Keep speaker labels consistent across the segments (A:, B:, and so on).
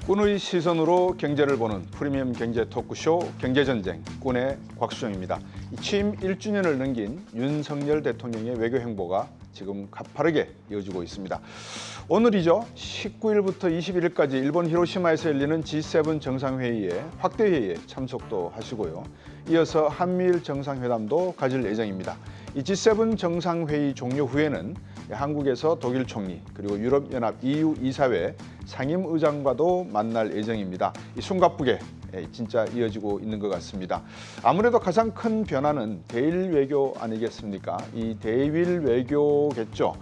A: 꾼의 시선으로 경제를 보는 프리미엄 경제 토크쇼 경제전쟁 꾼의 곽수정입니다. 취임 1주년을 넘긴 윤석열 대통령의 외교 행보가 지금 가파르게 이어지고 있습니다. 오늘이죠. 19일부터 21일까지 일본 히로시마에서 열리는 G7 정상회의에 확대회의에 참석도 하시고요. 이어서 한미일 정상회담도 가질 예정입니다. 이 G7 정상회의 종료 후에는 한국에서 독일 총리 그리고 유럽연합 EU 이사회 상임의장과도 만날 예정입니다. 이 숨가쁘게 진짜 이어지고 있는 것 같습니다. 아무래도 가장 큰 변화는 대일 외교 아니겠습니까? 이 대일 외교겠죠.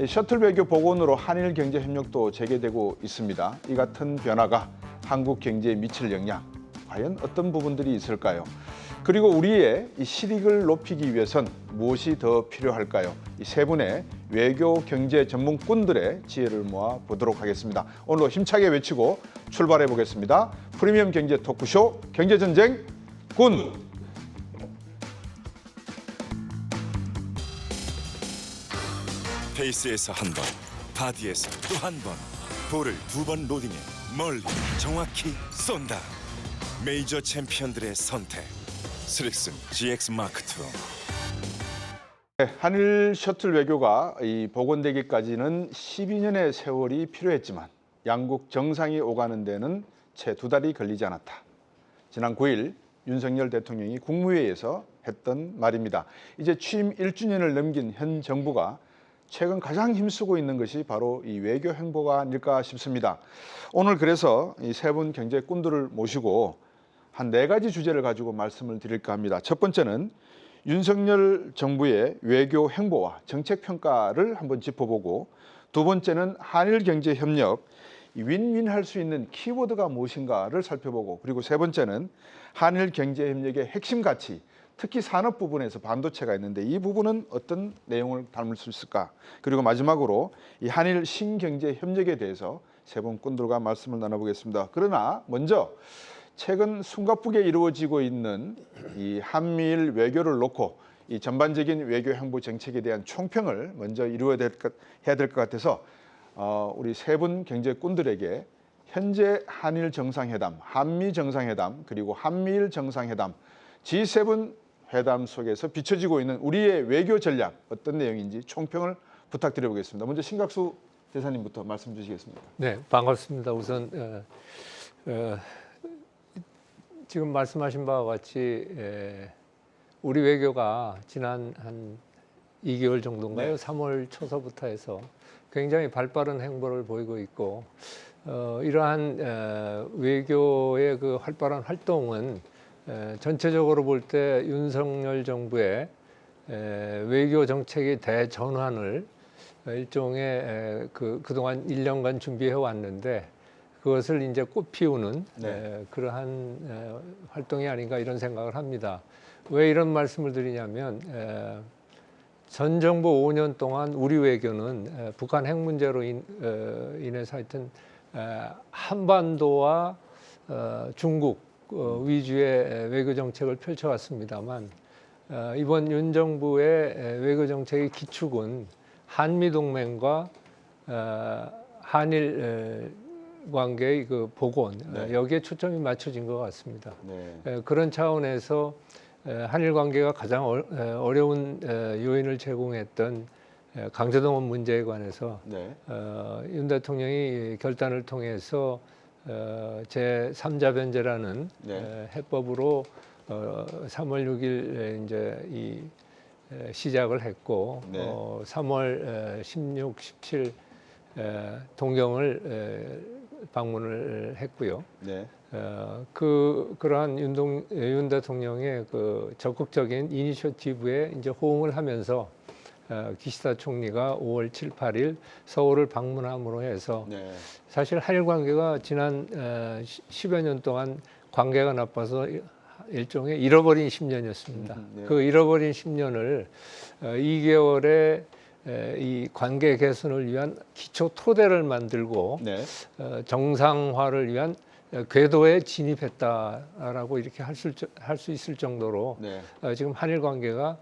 A: 셔틀 외교 복원으로 한일 경제 협력도 재개되고 있습니다. 이 같은 변화가 한국 경제에 미칠 영향, 과연 어떤 부분들이 있을까요? 그리고 우리의 이 실익을 높이기 위해선 무엇이 더 필요할까요? 이 세 분의 외교 경제 전문꾼들의 지혜를 모아 보도록 하겠습니다. 오늘도 힘차게 외치고 출발해 보겠습니다. 프리미엄 경제 토크쇼 경제전쟁 꾼!
B: 페이스에서 한 번, 바디에서 또 한 번, 볼을 두 번 로딩해 멀리 정확히 쏜다. 메이저 챔피언들의 선택. 스릭슨 GX 마크 2.
A: 한일 셔틀 외교가 복원되기까지는 12년의 세월이 필요했지만 양국 정상이 오가는 데는 채 2달이 걸리지 않았다. 지난 9일 윤석열 대통령이 국무회의에서 했던 말입니다. 이제 취임 1주년을 넘긴 현 정부가 최근 가장 힘쓰고 있는 것이 바로 이 외교 행보가 아닐까 싶습니다. 오늘 그래서 이 세 분 경제꾼들을 모시고 한 4가지 주제를 가지고 말씀을 드릴까 합니다. 첫 번째는 윤석열 정부의 외교 행보와 정책 평가를 한번 짚어보고, 두 번째는 한일 경제 협력 윈윈할 수 있는 키워드가 무엇인가를 살펴보고, 그리고 세 번째는 한일 경제 협력의 핵심 가치, 특히 산업 부분에서 반도체가 있는데 이 부분은 어떤 내용을 담을 수 있을까? 그리고 마지막으로 이 한일 신경제 협력에 대해서 세 분 꾼들과 말씀을 나눠보겠습니다. 그러나 먼저 최근 숨가쁘게 이루어지고 있는 이 한미일 외교를 놓고 이 전반적인 외교 행보 정책에 대한 총평을 먼저 해야 될 것 같아서 우리 세 분 경제꾼들에게 현재 한일 정상회담, 한미 정상회담, 그리고 한미일 정상회담, G7 회담 속에서 비춰지고 있는 우리의 외교 전략 어떤 내용인지 총평을 부탁드려보겠습니다. 먼저 신각수 대사님부터 말씀 주시겠습니다.
C: 네, 반갑습니다. 우선 지금 말씀하신 바와 같이 우리 외교가 지난 한 2개월 정도인가요? 네. 3월 초서부터 해서 굉장히 발빠른 행보를 보이고 있고, 이러한 외교의 그 활발한 활동은 전체적으로 볼 때 윤석열 정부의 외교 정책의 대전환을 일종의 그동안 1년간 준비해 왔는데 그것을 이제 꽃피우는 그러한 활동이 아닌가 이런 생각을 합니다. 왜 이런 말씀을 드리냐면 전 정부 5년 동안 우리 외교는 북한 핵 문제로 인해서 하여튼 한반도와 중국 위주의 외교 정책을 펼쳐왔습니다만 이번 윤 정부의 외교 정책의 기축은 한미 동맹과 한일 관계의 그 복원, 여기에 초점이 맞춰진 것 같습니다. 그런 차원에서 한일 관계가 가장 어려운 요인을 제공했던 강제동원 문제에 관해서 윤 대통령이 결단을 통해서 제3자 변제라는 해법으로 3월 6일 이제 시작을 했고 3월 16, 17 동경을 방문을 했고요. 그러한 윤 대통령의 그 적극적인 이니셔티브에 이제 호응을 하면서 기시다 총리가 5월 7, 8일 서울을 방문함으로 해서 사실 한일 관계가 지난 10여 년 동안 관계가 나빠서 일종의 잃어버린 10년이었습니다. 그 잃어버린 10년을 2개월에 이 관계 개선을 위한 기초 토대를 만들고 정상화를 위한 궤도에 진입했다라고 이렇게 할 수 있을 정도로 지금 한일 관계가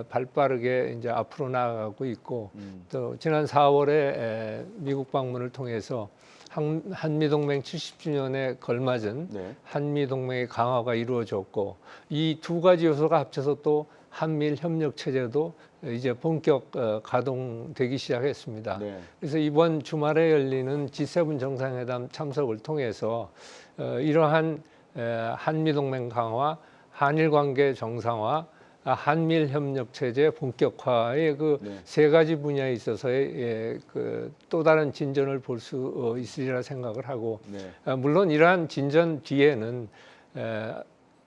C: 발빠르게 이제 앞으로 나아가고 있고 또 지난 4월에 미국 방문을 통해서 한미동맹 70주년에 걸맞은
A: 네.
C: 한미동맹의 강화가 이루어졌고 이 두 가지 요소가 합쳐서 또 한미일 협력 체제도 이제 본격 가동되기 시작했습니다.
A: 네.
C: 그래서 이번 주말에 열리는 G7 정상회담 참석을 통해서 이러한 한미동맹 강화, 한일 관계 정상화, 한미일 협력 체제 본격화의 그 세 가지 분야에 있어서의 그 또 다른 진전을 볼 수 있으리라 생각을 하고, 물론 이러한 진전 뒤에는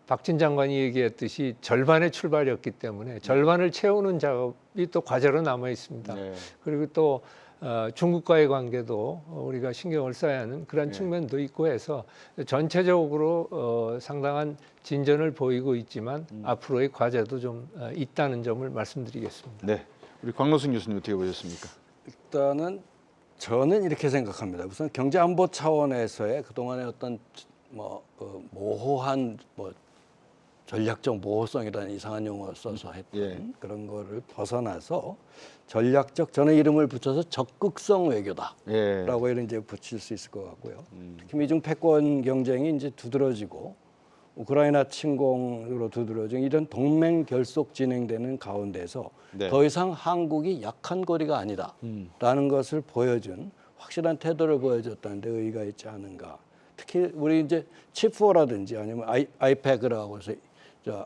C: 박진 장관이 얘기했듯이 절반의 출발이었기 때문에 절반을 채우는 작업이 또 과제로 남아 있습니다. 그리고 또 중국과의 관계도 우리가 신경을 써야 하는 그런 측면도 있고 해서 전체적으로 상당한 진전을 보이고 있지만 앞으로의 과제도 좀 있다는 점을 말씀드리겠습니다.
A: 네, 우리 광노승 교수님 어떻게 보셨습니까?
D: 일단은 저는 이렇게 생각합니다. 우선 경제안보 차원에서의 그동안의 어떤 모호한 전략적 모호성이라는 이상한 용어 써서 했던 그런 거를 벗어나서 전략적, 저는 이름을 붙여서 적극성 외교다라고 이제 붙일 수 있을 것 같고요. 특히 미중 패권 경쟁이 이제 두드러지고 우크라이나 침공으로 두드러진 이런 동맹 결속 진행되는 가운데서 더 이상 한국이 약한 고리가 아니다라는 것을 보여준 확실한 태도를 보여줬다는 데 의의가 있지 않은가. 특히 우리 이제 칩4라든지 아니면 아이팩이라고 해서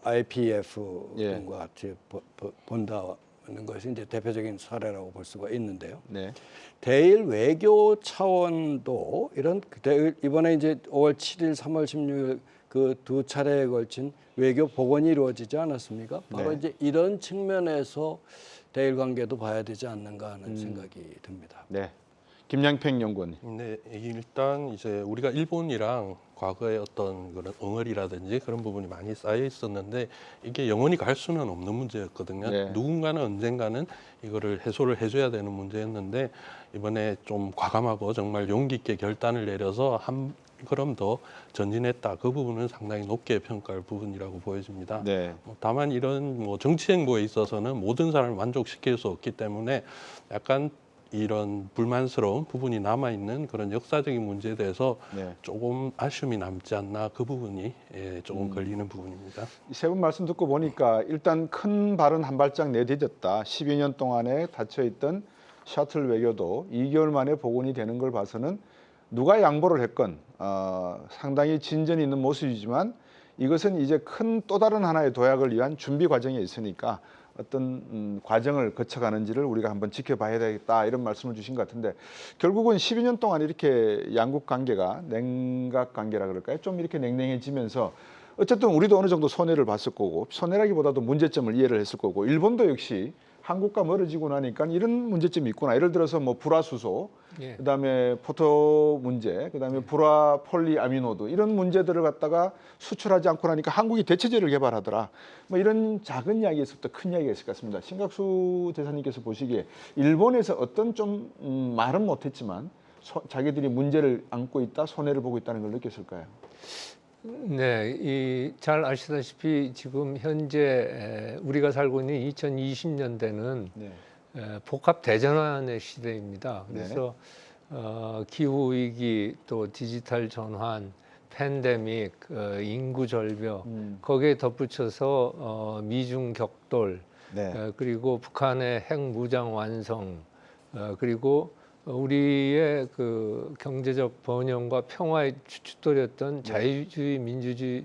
D: IPF 등과 같이 본다는 것이 이제 대표적인 사례라고 볼 수가 있는데요. 대일 외교 차원도 이런 이번에 이제 5월 7일, 3월 16일 그 두 차례에 걸친 외교 복원이 이루어지지 않았습니까? 바로 이제 이런 측면에서 대일 관계도 봐야 되지 않는가 하는 생각이 듭니다.
A: 네, 김양평 연구원님.
E: 네, 일단 이제 우리가 일본이랑 과거에 어떤 그런 응어리라든지 그런 부분이 많이 쌓여 있었는데 이게 영원히 갈 수는 없는 문제였거든요. 누군가는 언젠가는 이거를 해소를 해줘야 되는 문제였는데 이번에 좀 과감하고 정말 용기 있게 결단을 내려서 한 걸음 더 전진했다. 그 부분은 상당히 높게 평가할 부분이라고 보여집니다. 다만 이런 정치 행보에 있어서는 모든 사람을 만족시킬 수 없기 때문에 약간 이런 불만스러운 부분이 남아있는 그런 역사적인 문제에 대해서 조금 아쉬움이 남지 않나, 그 부분이 조금 걸리는 부분입니다.
A: 세 분 말씀 듣고 보니까 일단 큰 발은 한 발짝 내디뎠다. 12년 동안에 닫혀있던 셔틀 외교도 2개월 만에 복원이 되는 걸 봐서는 누가 양보를 했건 상당히 진전이 있는 모습이지만 이것은 이제 큰 또 다른 하나의 도약을 위한 준비 과정에 있으니까 어떤 과정을 거쳐가는지를 우리가 한번 지켜봐야 되겠다, 이런 말씀을 주신 것 같은데, 결국은 12년 동안 이렇게 양국 관계가 냉각 관계라 그럴까요? 좀 이렇게 냉랭해지면서 어쨌든 우리도 어느 정도 손해를 봤을 거고, 손해라기보다도 문제점을 이해를 했을 거고, 일본도 역시 한국과 멀어지고 나니까 이런 문제점이 있구나. 예를 들어서 뭐 불화수소, 그다음에 포토 문제, 그다음에 불화 폴리아미노드, 이런 문제들을 갖다가 수출하지 않고 나니까 한국이 대체제를 개발하더라. 뭐 이런 작은 이야기에서부터 큰 이야기가 있을 것 같습니다. 신각수 대사님께서 보시기에 일본에서 어떤 좀 말은 못했지만 자기들이 문제를 안고 있다, 손해를 보고 있다는 걸 느꼈을까요?
C: 네, 잘 아시다시피 지금 현재 우리가 살고 있는 2020년대는 복합 대전환의 시대입니다. 그래서 기후 위기, 또 디지털 전환, 팬데믹, 인구 절벽, 거기에 덧붙여서 미중 격돌, 그리고 북한의 핵 무장 완성, 그리고 우리의 그 경제적 번영과 평화의 주춧돌이었던 자유주의 민주주의,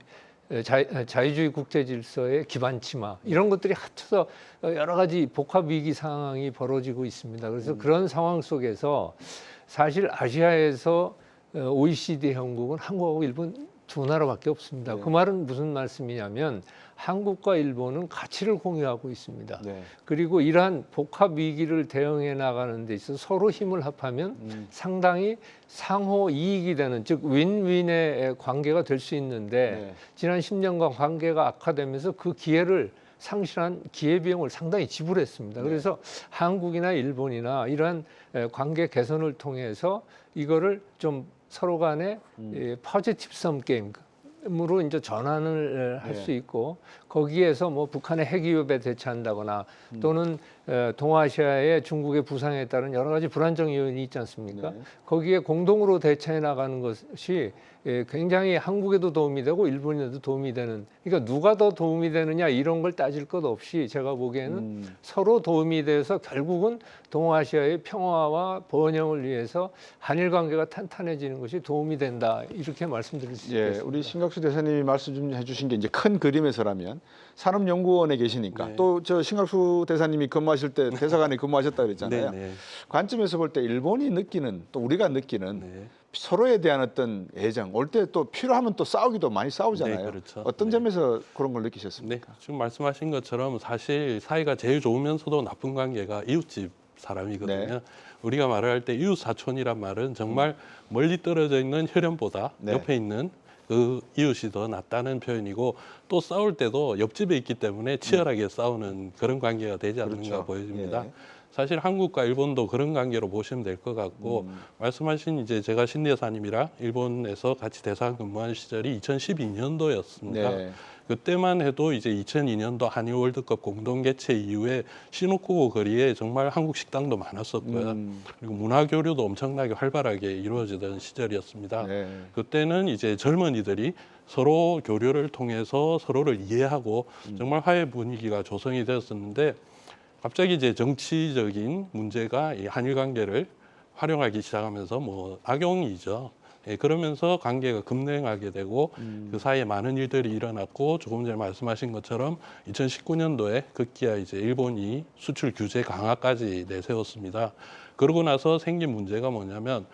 C: 자유주의 국제 질서의 기반 침하, 이런 것들이 합쳐서 여러 가지 복합 위기 상황이 벌어지고 있습니다. 그래서 그런 상황 속에서 사실 아시아에서 OECD 형국은 한국하고 일본 두 나라밖에 없습니다. 그 말은 무슨 말씀이냐면 한국과 일본은 가치를 공유하고 있습니다. 그리고 이러한 복합 위기를 대응해 나가는 데 있어서 서로 힘을 합하면 상당히 상호 이익이 되는, 즉 윈윈의 관계가 될 수 있는데 지난 10년간 관계가 악화되면서 그 기회를 상실한 기회비용을 상당히 지불했습니다. 그래서 한국이나 일본이나 이러한 관계 개선을 통해서 이거를 좀 서로 간에 포지티브 썸 게임, 시스템으로 이제 전환을 할 수 있고 거기에서 뭐 북한의 핵 위협에 대처한다거나 또는 동아시아의 중국의 부상에 따른 여러 가지 불안정 요인이 있지 않습니까? 거기에 공동으로 대처해 나가는 것이 굉장히 한국에도 도움이 되고 일본에도 도움이 되는, 그러니까 누가 더 도움이 되느냐 이런 걸 따질 것 없이 제가 보기에는 서로 도움이 돼서 결국은 동아시아의 평화와 번영을 위해서 한일 관계가 탄탄해지는 것이 도움이 된다, 이렇게 말씀드릴 수 있겠습니다.
A: 우리 신각수 대사님이 말씀 좀 해주신 게 이제 큰 그림에서라면 산업연구원에 계시니까 또 저 신각수 대사님이 근무하실 때 대사관에 근무하셨다 그랬잖아요. 관점에서 볼 때 일본이 느끼는 또 우리가 느끼는 서로에 대한 어떤 애정, 올 때 또 필요하면 또 싸우기도 많이 싸우잖아요.
E: 그렇죠.
A: 어떤 점에서 그런 걸 느끼셨습니까?
E: 지금 말씀하신 것처럼 사실 사이가 제일 좋으면서도 나쁜 관계가 이웃집 사람이거든요. 우리가 말을 할 때 이웃 사촌이란 말은 정말 멀리 떨어져 있는 혈연보다 옆에 있는 그 이웃이 더 낫다는 표현이고, 또 싸울 때도 옆집에 있기 때문에 치열하게 싸우는 그런 관계가 되지 않는가 보여집니다. 사실 한국과 일본도 그런 관계로 보시면 될 것 같고, 말씀하신 이제 제가 신 대사님이랑 일본에서 같이 대사관 근무한 시절이 2012년도였습니다. 그때만 해도 이제 2002년도 한일 월드컵 공동 개최 이후에 시노쿠보 거리에 정말 한국 식당도 많았었고요. 그리고 문화 교류도 엄청나게 활발하게 이루어지던 시절이었습니다. 그때는 이제 젊은이들이 서로 교류를 통해서 서로를 이해하고 정말 화해 분위기가 조성이 되었었는데, 갑자기 이제 정치적인 문제가 이 한일 관계를 활용하기 시작하면서 뭐 악용이죠. 그러면서 관계가 급냉하게 되고 그 사이에 많은 일들이 일어났고, 조금 전에 말씀하신 것처럼 2019년도에 급기야 이제 일본이 수출 규제 강화까지 내세웠습니다. 그러고 나서 생긴 문제가 뭐냐면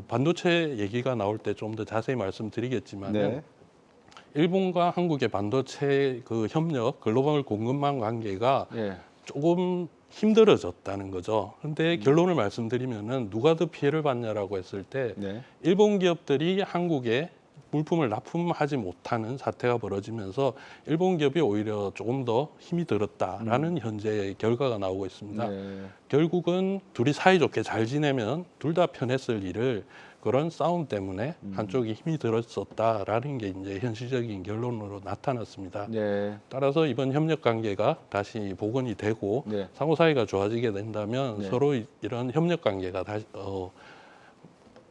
E: 반도체 얘기가 나올 때 좀 더 자세히 말씀드리겠지만 일본과 한국의 반도체 그 협력, 글로벌 공급망 관계가 조금 힘들어졌다는 거죠. 근데 결론을 말씀드리면은 누가 더 피해를 받냐라고 했을 때 일본 기업들이 한국에 물품을 납품하지 못하는 사태가 벌어지면서 일본 기업이 오히려 조금 더 힘이 들었다라는 현재의 결과가 나오고 있습니다. 결국은 둘이 사이좋게 잘 지내면 둘 다 편했을 일을 그런 싸움 때문에 한쪽이 힘이 들었었다라는 게 이제 현실적인 결론으로 나타났습니다. 따라서 이번 협력 관계가 다시 복원이 되고 상호 사이가 좋아지게 된다면 서로 이런 협력 관계가 다시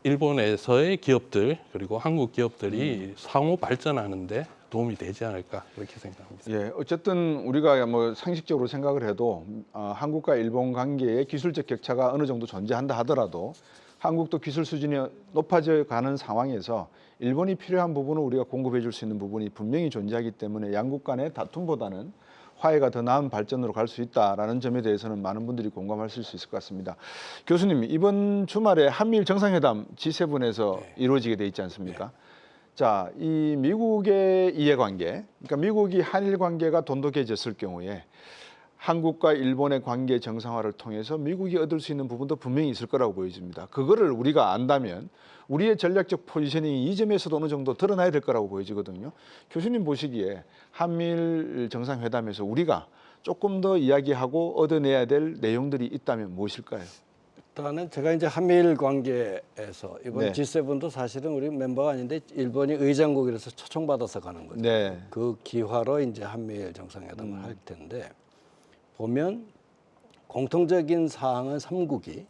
E: 일본에서의 기업들 그리고 한국 기업들이 상호 발전하는데 도움이 되지 않을까, 그렇게 생각합니다.
A: 어쨌든 우리가 뭐 상식적으로 생각을 해도 한국과 일본 관계의 기술적 격차가 어느 정도 존재한다 하더라도 한국도 기술 수준이 높아져 가는 상황에서 일본이 필요한 부분을 우리가 공급해 줄 수 있는 부분이 분명히 존재하기 때문에 양국 간의 다툼보다는 화해가 더 나은 발전으로 갈 수 있다라는 점에 대해서는 많은 분들이 공감하실 수 있을 것 같습니다. 교수님, 이번 주말에 한미일 정상회담 G7에서 이루어지게 돼 있지 않습니까? 자, 이 미국의 이해관계, 그러니까 미국이 한일 관계가 돈독해졌을 경우에 한국과 일본의 관계 정상화를 통해서 미국이 얻을 수 있는 부분도 분명히 있을 거라고 보여집니다. 그거를 우리가 안다면 우리의 전략적 포지셔닝이 이 점에서도 어느 정도 드러나야 될 거라고 보여지거든요. 교수님 보시기에 한미일 정상회담에서 우리가 조금 더 이야기하고 얻어내야 될 내용들이 있다면 무엇일까요?
D: 일단은 제가 이제 한미일 관계에서 이번 G7도 사실은 우리 멤버가 아닌데 일본이 의장국이라서 초청받아서 가는 거죠. 그 기화로 이제 한미일 정상회담을 할 텐데, 보면 공통적인 사항은 3국이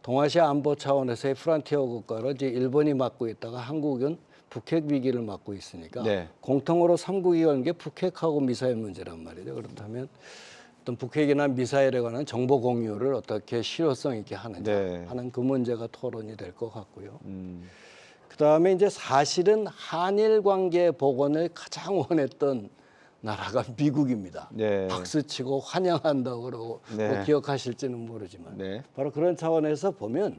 D: 동아시아 안보 차원에서의 프론티어 국가로 이제 일본이 맡고 있다가 한국은 북핵 위기를 맡고 있으니까 공통으로 3국이 건 게 북핵하고 미사일 문제란 말이죠. 그렇다면 어떤 북핵이나 미사일에 관한 정보 공유를 어떻게 실효성 있게 하느냐 하는 그 문제가 토론이 될 것 같고요. 그다음에 이제 사실은 한일 관계 복원을 가장 원했던 나라가 미국입니다. 박수치고 환영한다고 그러고 뭐 기억하실지는 모르지만 바로 그런 차원에서 보면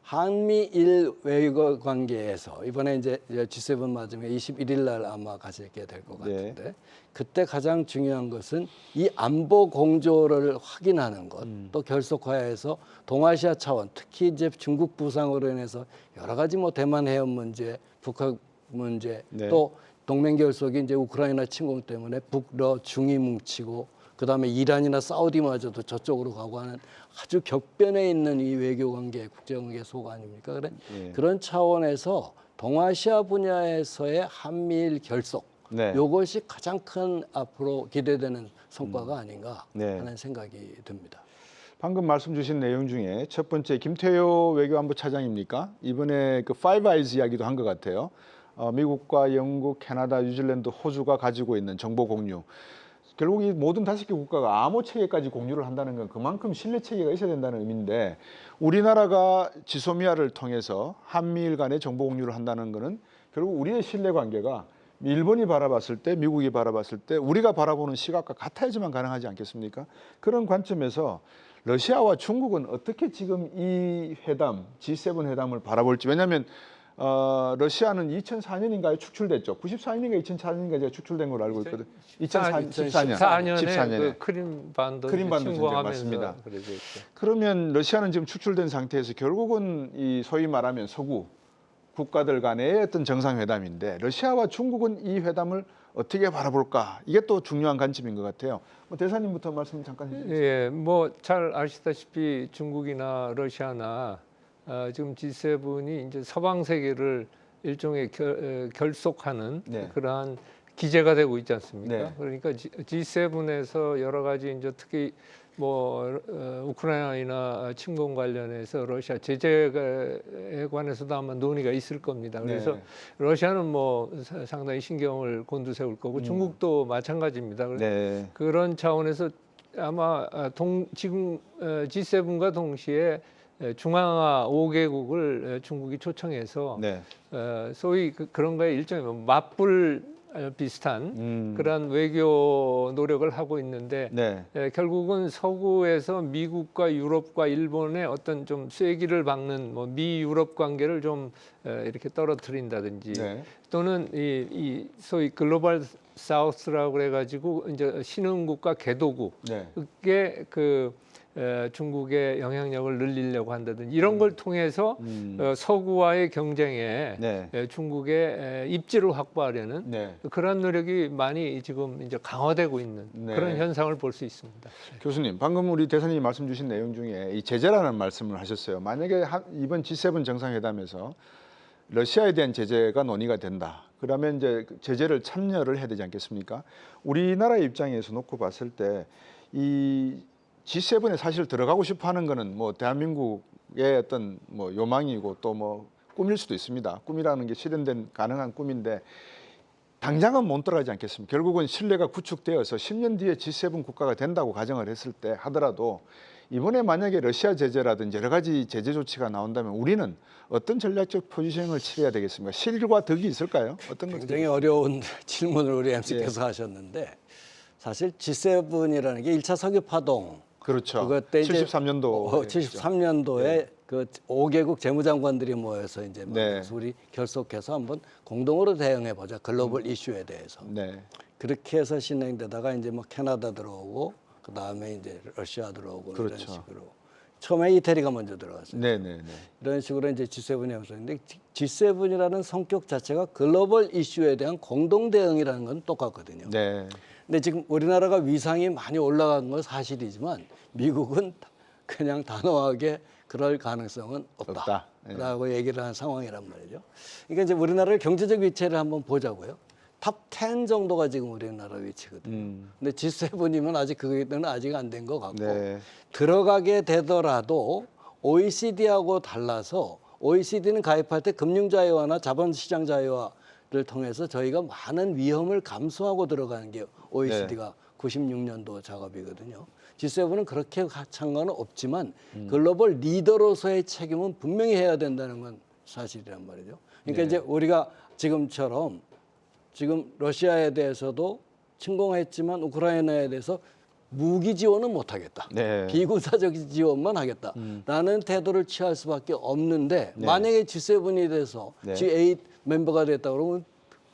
D: 한미일 외교 관계에서 이번에 이제 G7 마지막에 21일 날 아마 가지게 될 것 같은데 그때 가장 중요한 것은 이 안보 공조를 확인하는 것, 또 결속화해서 동아시아 차원, 특히 이제 중국 부상으로 인해서 여러 가지 뭐 대만 해협 문제, 북핵 문제, 또 동맹 결속이 이제 우크라이나 침공 때문에 북러 중이 뭉치고 그다음에 이란이나 사우디마저도 저쪽으로 가고 하는 아주 격변에 있는 이 외교 관계, 국제 관계 속 아닙니까? 그래 그런 차원에서 동아시아 분야에서의 한미일 결속 이것이 가장 큰 앞으로 기대되는 성과가 아닌가 하는 생각이 듭니다.
A: 방금 말씀 주신 내용 중에 첫 번째 김태효 외교안보 차장입니까? 이번에 그 파이브 아이즈 이야기도 한 것 같아요. 미국과 영국, 캐나다, 뉴질랜드, 호주가 가지고 있는 정보 공유. 결국 이 모든 5개 국가가 암호 체계까지 공유를 한다는 건 그만큼 신뢰 체계가 있어야 된다는 의미인데 우리나라가 지소미아를 통해서 한미일 간의 정보 공유를 한다는 것은 결국 우리의 신뢰 관계가 일본이 바라봤을 때, 미국이 바라봤을 때 우리가 바라보는 시각과 같아야지만 가능하지 않겠습니까? 그런 관점에서 러시아와 중국은 어떻게 지금 이 회담, G7 회담을 바라볼지. 왜냐하면 러시아는 2004년인가에 축출됐죠. 94년인가 2004년인가 제가 축출된 걸로 알고 있거든요.
C: 2014년에 그 크림반도
A: 전쟁 맞습니다. 그러면 러시아는 지금 축출된 상태에서 결국은 이 소위 말하면 서구 국가들 간의 어떤 정상회담인데 러시아와 중국은 이 회담을 어떻게 바라볼까? 이게 또 중요한 관점인 것 같아요. 대사님부터 말씀 잠깐 해주세요.
C: 예, 뭐 잘 아시다시피 중국이나 러시아나 지금 G7이 이제 서방 세계를 일종의 결속하는 그러한 기제가 되고 있지 않습니까? 그러니까 G7에서 여러 가지 이제 특히 뭐 우크라이나 침공 관련해서 러시아 제재에 관해서도 아마 논의가 있을 겁니다. 그래서 러시아는 뭐 상당히 신경을 곤두세울 거고 중국도 마찬가지입니다. 그런 차원에서 아마 지금 G7과 동시에 중앙아 5개국을 중국이 초청해서 소위 그런 거에 일종의 맞불 비슷한 그런 외교 노력을 하고 있는데 결국은 서구에서 미국과 유럽과 일본의 어떤 좀 쐐기를 박는 뭐 미-유럽 관계를 좀 이렇게 떨어뜨린다든지 또는 이 소위 글로벌 사우스라고 그래가지고 이제 신흥국과 개도국 그게 그 중국의 영향력을 늘리려고 한다든지 이런 걸 통해서 서구와의 경쟁에 중국의 입지를 확보하려는 그런 노력이 많이 지금 이제 강화되고 있는 그런 현상을 볼 수 있습니다.
A: 교수님, 방금 우리 대사님이 말씀 주신 내용 중에 이 제재라는 말씀을 하셨어요. 만약에 이번 G7 정상회담에서 러시아에 대한 제재가 논의가 된다. 그러면 이제 제재를 참여를 해야 되지 않겠습니까? 우리나라의 입장에서 놓고 봤을 때 이 G7에 사실 들어가고 싶어 하는 거는 뭐 대한민국의 어떤 뭐 요망이고 또 뭐 꿈일 수도 있습니다. 꿈이라는 게 실현된 가능한 꿈인데 당장은 못 들어가지 않겠습니까? 결국은 신뢰가 구축되어서 10년 뒤에 G7 국가가 된다고 가정을 했을 때 하더라도 이번에 만약에 러시아 제재라든지 여러 가지 제재 조치가 나온다면 우리는 어떤 전략적 포지셔닝을 취해야 되겠습니까? 실과 덕이 있을까요? 어떤 것들이?
D: 굉장히 어려운 질문을 우리 MC께서 하셨는데 사실 G7이라는 게 1차 석유 파동
A: 그렇죠.
D: 그것 때
A: 73년도
D: 73년도에 그 5개국 재무장관들이 모여서 이제 우리 결속해서 한번 공동으로 대응해 보자 글로벌 이슈에 대해서 그렇게 해서 진행되다가 이제 뭐 캐나다 들어오고 그 다음에 이제 러시아 들어오고 이런 식으로 처음에 이태리가 먼저 들어갔어요. 이런 식으로 이제 G7이 없었는데 G7이라는 성격 자체가 글로벌 이슈에 대한 공동 대응이라는 건 똑같거든요. 근데 지금 우리나라가 위상이 많이 올라간 건 사실이지만 미국은 그냥 단호하게 그럴 가능성은 없다라고 얘기를 한 상황이란 말이죠. 그러니까 이제 우리나라의 경제적 위치를 한번 보자고요. 탑 10 정도가 지금 우리나라 위치거든요. 근데 G7이면 아직 그게는 아직 안 된 것 같고 들어가게 되더라도 OECD하고 달라서 OECD는 가입할 때 금융자유화나 자본시장 자유화를 통해서 저희가 많은 위험을 감수하고 들어가는 게 OECD가 96년도 작업이거든요. G7은 그렇게 상관은 없지만 글로벌 리더로서의 책임은 분명히 해야 된다는 건 사실이란 말이죠. 그러니까 이제 우리가 지금처럼 지금 러시아에 대해서도 침공했지만 우크라이나에 대해서 무기 지원은 못하겠다. 비군사적 지원만 하겠다라는 태도를 취할 수밖에 없는데 만약에 G7이 돼서 G8 멤버가 됐다 그러면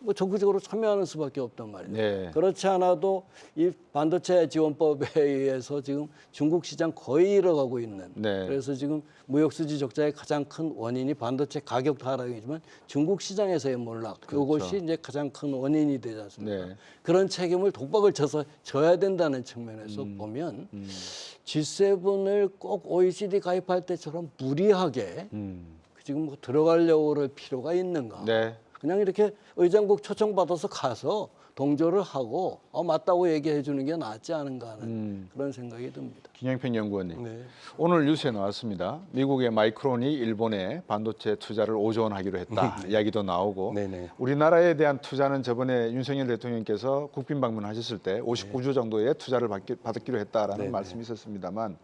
D: 뭐 적극적으로 참여하는 수밖에 없단 말이에요.
A: 네.
D: 그렇지 않아도 이 반도체 지원법에 의해서 지금 중국 시장 거의 잃어가고 있는.
A: 네.
D: 그래서 지금 무역수지 적자의 가장 큰 원인이 반도체 가격 하락이지만 중국 시장에서의 몰락. 이것이 이제 가장 큰 원인이 되지 않습니까?
A: 네.
D: 그런 책임을 독박을 져야 된다는 측면에서 보면 G7을 꼭 OECD 가입할 때처럼 무리하게 지금 뭐 들어가려고 할 필요가 있는가?
A: 네.
D: 그냥 이렇게 의장국 초청받아서 가서 동조를 하고 맞다고 얘기해 주는 게 낫지 않은가 하는 그런 생각이 듭니다.
A: 김영평 연구원님.
E: 네.
A: 오늘 뉴스에 나왔습니다. 미국의 마이크론이 일본에 반도체 투자를 5조 원 하기로 했다. 이야기도 나오고
E: 네네.
A: 우리나라에 대한 투자는 저번에 윤석열 대통령께서 국빈 방문하셨을 때 59조 정도의 투자를 받기로 했다라는
E: 네네.
A: 말씀이 있었습니다만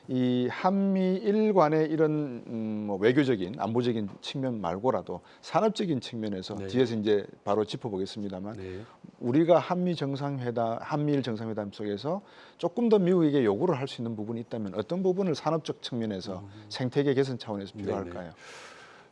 A: 이 한미일 간의 이런 뭐 외교적인 안보적인 측면 말고라도 산업적인 측면에서
E: 네.
A: 뒤에서 이제 바로 짚어보겠습니다만
E: 네.
A: 우리가 한미일 정상회담 속에서 조금 더 미국에게 요구를 할 수 있는 부분이 있다면 어떤 부분을 산업적 측면에서 생태계 개선 차원에서 필요할까요?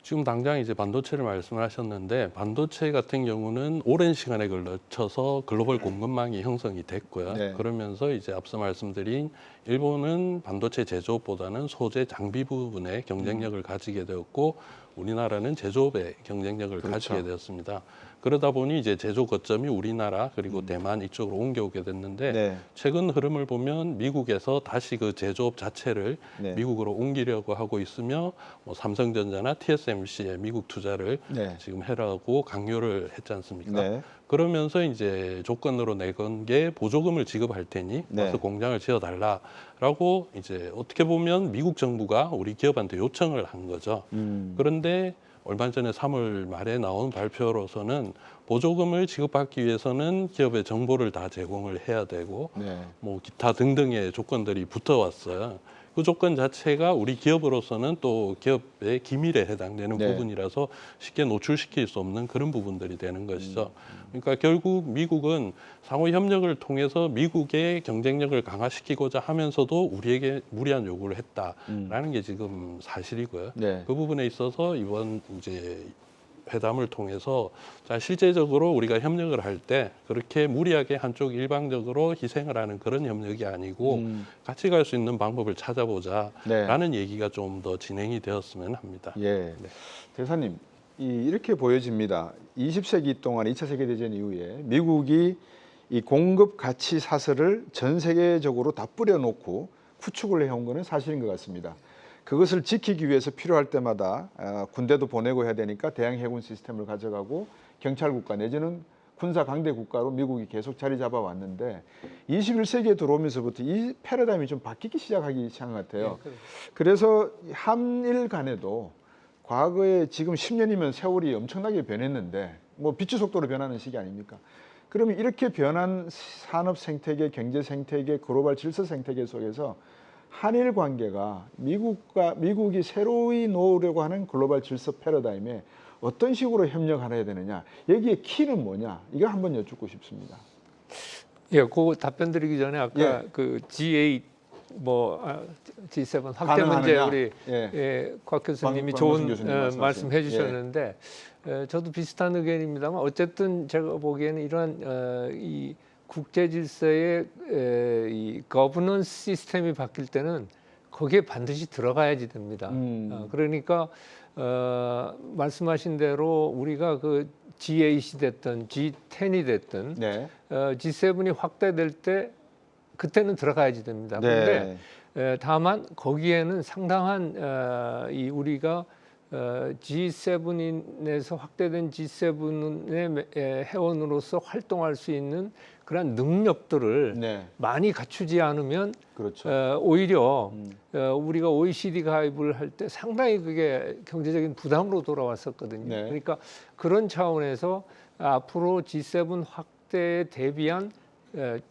E: 지금 당장 이제 반도체를 말씀하셨는데 반도체 같은 경우는 오랜 시간에 걸쳐서 글로벌 공급망이 형성이 됐고요.
A: 네.
E: 그러면서 이제 앞서 말씀드린 일본은 반도체 제조업보다는 소재 장비 부분에 경쟁력을 가지게 되었고 우리나라는 제조업에 경쟁력을
A: 그렇죠.
E: 가지게 되었습니다. 그러다 보니 이제 제조 거점이 우리나라 그리고 대만 이쪽으로 옮겨오게 됐는데
A: 네.
E: 최근 흐름을 보면 미국에서 다시 그 제조업 자체를
A: 네.
E: 미국으로 옮기려고 하고 있으며 뭐 삼성전자나 TSMC의 미국 투자를
A: 네.
E: 지금 해라고 강요를 했지 않습니까?
A: 네.
E: 그러면서 이제 조건으로 내건 게 보조금을 지급할 테니
A: 네.
E: 와서 공장을 지어달라라고 이제 어떻게 보면 미국 정부가 우리 기업한테 요청을 한 거죠. 그런데 얼마 전에 3월 말에 나온 발표로서는 보조금을 지급받기 위해서는 기업의 정보를 다 제공을 해야 되고
A: 네.
E: 뭐 기타 등등의 조건들이 붙어왔어요. 그 조건 자체가 우리 기업으로서는 또 기업의 기밀에 해당되는
A: 네.
E: 부분이라서 쉽게 노출시킬 수 없는 그런 부분들이 되는 것이죠. 그러니까 결국 미국은 상호 협력을 통해서 미국의 경쟁력을 강화시키고자 하면서도 우리에게 무리한 요구를 했다라는 게 지금 사실이고요.
A: 네.
E: 그 부분에 있어서 이번 이제 회담을 통해서 자 실제적으로 우리가 협력을 할 때 그렇게 무리하게 한쪽 일방적으로 희생을 하는 그런 협력이 아니고 같이 갈 수 있는 방법을 찾아보자라는
A: 네.
E: 얘기가 좀 더 진행이 되었으면 합니다.
A: 예.
E: 네.
A: 대사님, 이렇게 보여집니다. 20세기 동안 2차 세계대전 이후에 미국이 이 공급 가치 사슬을 전 세계적으로 다 뿌려놓고 구축을 해온 것은 사실인 것 같습니다. 그것을 지키기 위해서 필요할 때마다 군대도 보내고 해야 되니까 대양 해군 시스템을 가져가고 경찰 국가 내지는 군사 강대 국가로 미국이 계속 자리 잡아 왔는데 21세기에 들어오면서부터 이 패러다임이 좀 바뀌기 시작하기 시작한 것 같아요. 그래서 한일 간에도 과거에 지금 10년이면 세월이 엄청나게 변했는데 뭐 빛의 속도로 변하는 시기 아닙니까? 그러면 이렇게 변한 산업 생태계, 경제 생태계, 글로벌 질서 생태계 속에서 한일 관계가 미국이 새로이 놓으려고 하는 글로벌 질서 패러다임에 어떤 식으로 협력을 해야 되느냐, 여기에 키는 뭐냐, 이거 한번 여쭙고 싶습니다.
C: 예, 그 답변 드리기 전에 아까
A: 예.
C: 그 G8 G7 확대 문제
A: 가능하느냐?
C: 우리
A: 예.
C: 곽 교수님이
A: 박문순
C: 좋은
A: 교수님 말씀하신.
C: 말씀해 주셨는데 저도 비슷한 의견입니다만 어쨌든 제가 보기에는 이러한 이 국제 질서의 이 거버넌스 시스템이 바뀔 때는 거기에 반드시 들어가야지 됩니다. 그러니까 말씀하신 대로 우리가 그 G8이 됐든 G10이 됐든
A: 네.
C: G7이 확대될 때 그때는 들어가야지 됩니다. 그런데 다만 거기에는 상당한 이 우리가 G7에서 확대된 G7의 회원으로서 활동할 수 있는 그런 능력들을
A: 네.
C: 많이 갖추지 않으면
A: 그렇죠.
C: 오히려 우리가 OECD 가입을 할 때 상당히 그게 경제적인 부담으로 돌아왔었거든요.
A: 네.
C: 그러니까 그런 차원에서 앞으로 G7 확대에 대비한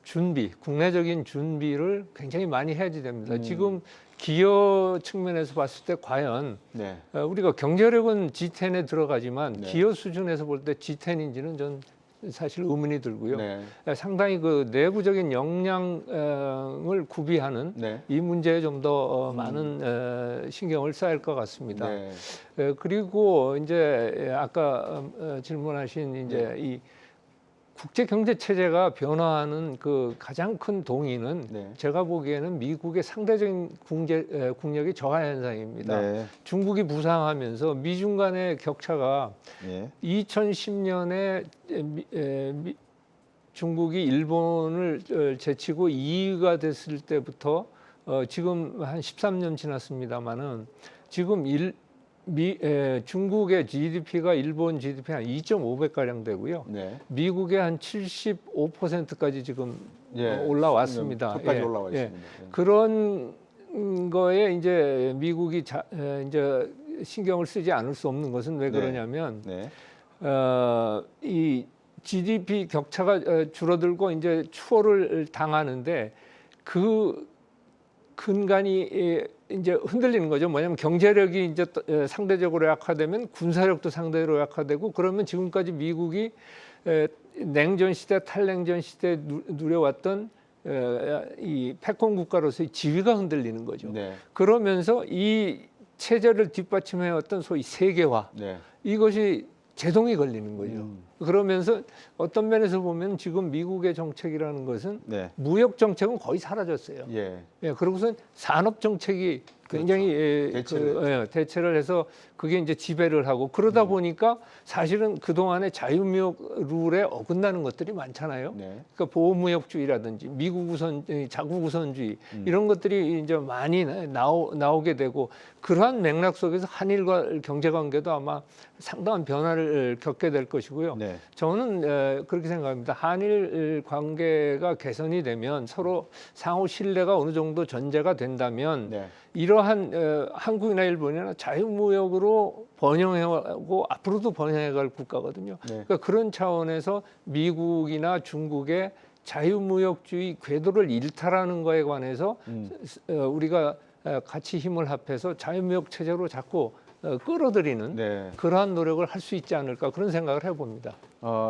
C: 준비, 국내적인 준비를 굉장히 많이 해야지 됩니다. 지금 기여 측면에서 봤을 때 과연
A: 네.
C: 우리가 경제력은 G10에 들어가지만
A: 네.
C: 기여 수준에서 볼 때 G10인지는 전 사실 의문이 들고요.
A: 네.
C: 상당히 그 내부적인 역량을 구비하는
A: 네.
C: 이 문제에 좀 더 많은 신경을 써야 할 것 같습니다.
A: 네.
C: 그리고 이제 아까 질문하신 이제 이 국제 경제 체제가 변화하는 그 가장 큰 동인은
A: 네.
C: 제가 보기에는 미국의 상대적인 국력의 저하 현상입니다.
A: 네.
C: 중국이 부상하면서 미중 간의 격차가
A: 예.
C: 2010년에 중국이 일본을 제치고 2위가 됐을 때부터 지금 한 13년 지났습니다만은 지금 중국의 GDP가 일본 GDP 한 2.5배 가량 되고요.
A: 네.
C: 미국의 한 75%까지 지금
A: 예.
C: 올라왔습니다.
A: 끝까지
C: 예.
A: 올라와
C: 예.
A: 있습니다. 예.
C: 그런 거에 이제 미국이 이제 신경을 쓰지 않을 수 없는 것은 왜
A: 네.
C: 그러냐면
A: 네.
C: 이 GDP 격차가 줄어들고 이제 추월을 당하는데 그 근간이 이제 흔들리는 거죠. 뭐냐면 경제력이 이제 상대적으로 약화되면 군사력도 상대로 약화되고 그러면 지금까지 미국이 냉전 시대, 탈냉전 시대 누려왔던 이 패권 국가로서의 지위가 흔들리는 거죠.
A: 네.
C: 그러면서 이 체제를 뒷받침해왔던 소위 세계화
A: 네.
C: 이것이 제동이 걸리는 거죠. 그러면서 어떤 면에서 보면 지금 미국의 정책이라는 것은
A: 네.
C: 무역 정책은 거의 사라졌어요.
A: 예.
C: 예, 그러고선 산업 정책이 굉장히
A: 그렇죠.
C: 대체를 해서 그게 이제 지배를 하고 그러다 보니까 사실은 그동안에 자유무역 룰에 어긋나는 것들이 많잖아요.
A: 네.
C: 그러니까 보호무역주의라든지 미국 우선, 자국 우선주의 이런 것들이 이제 많이 나오게 되고 그러한 맥락 속에서 한일과 경제관계도 아마 상당한 변화를 겪게 될 것이고요.
A: 네.
C: 저는 그렇게 생각합니다. 한일 관계가 개선이 되면 서로 상호 신뢰가 어느 정도 전제가 된다면
A: 네.
C: 이러한 한국이나 일본이나 자유무역으로 번영해오고 앞으로도 번영해갈 국가거든요.
A: 네.
C: 그러니까 그런 차원에서 미국이나 중국의 자유무역주의 궤도를 일탈하는 거에 관해서 우리가 같이 힘을 합해서 자유무역 체제로 자꾸 끌어들이는
A: 네.
C: 그러한 노력을 할 수 있지 않을까 그런 생각을 해봅니다.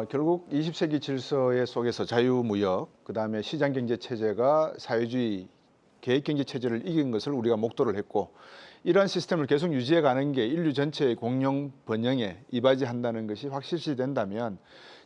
A: 결국 20세기 질서의 속에서 자유무역, 그다음에 시장경제 체제가 사회주의 계획경제 체제를 이긴 것을 우리가 목도를 했고 이러한 시스템을 계속 유지해 가는 게 인류 전체의 공룡 번영에 이바지한다는 것이 확실시된다면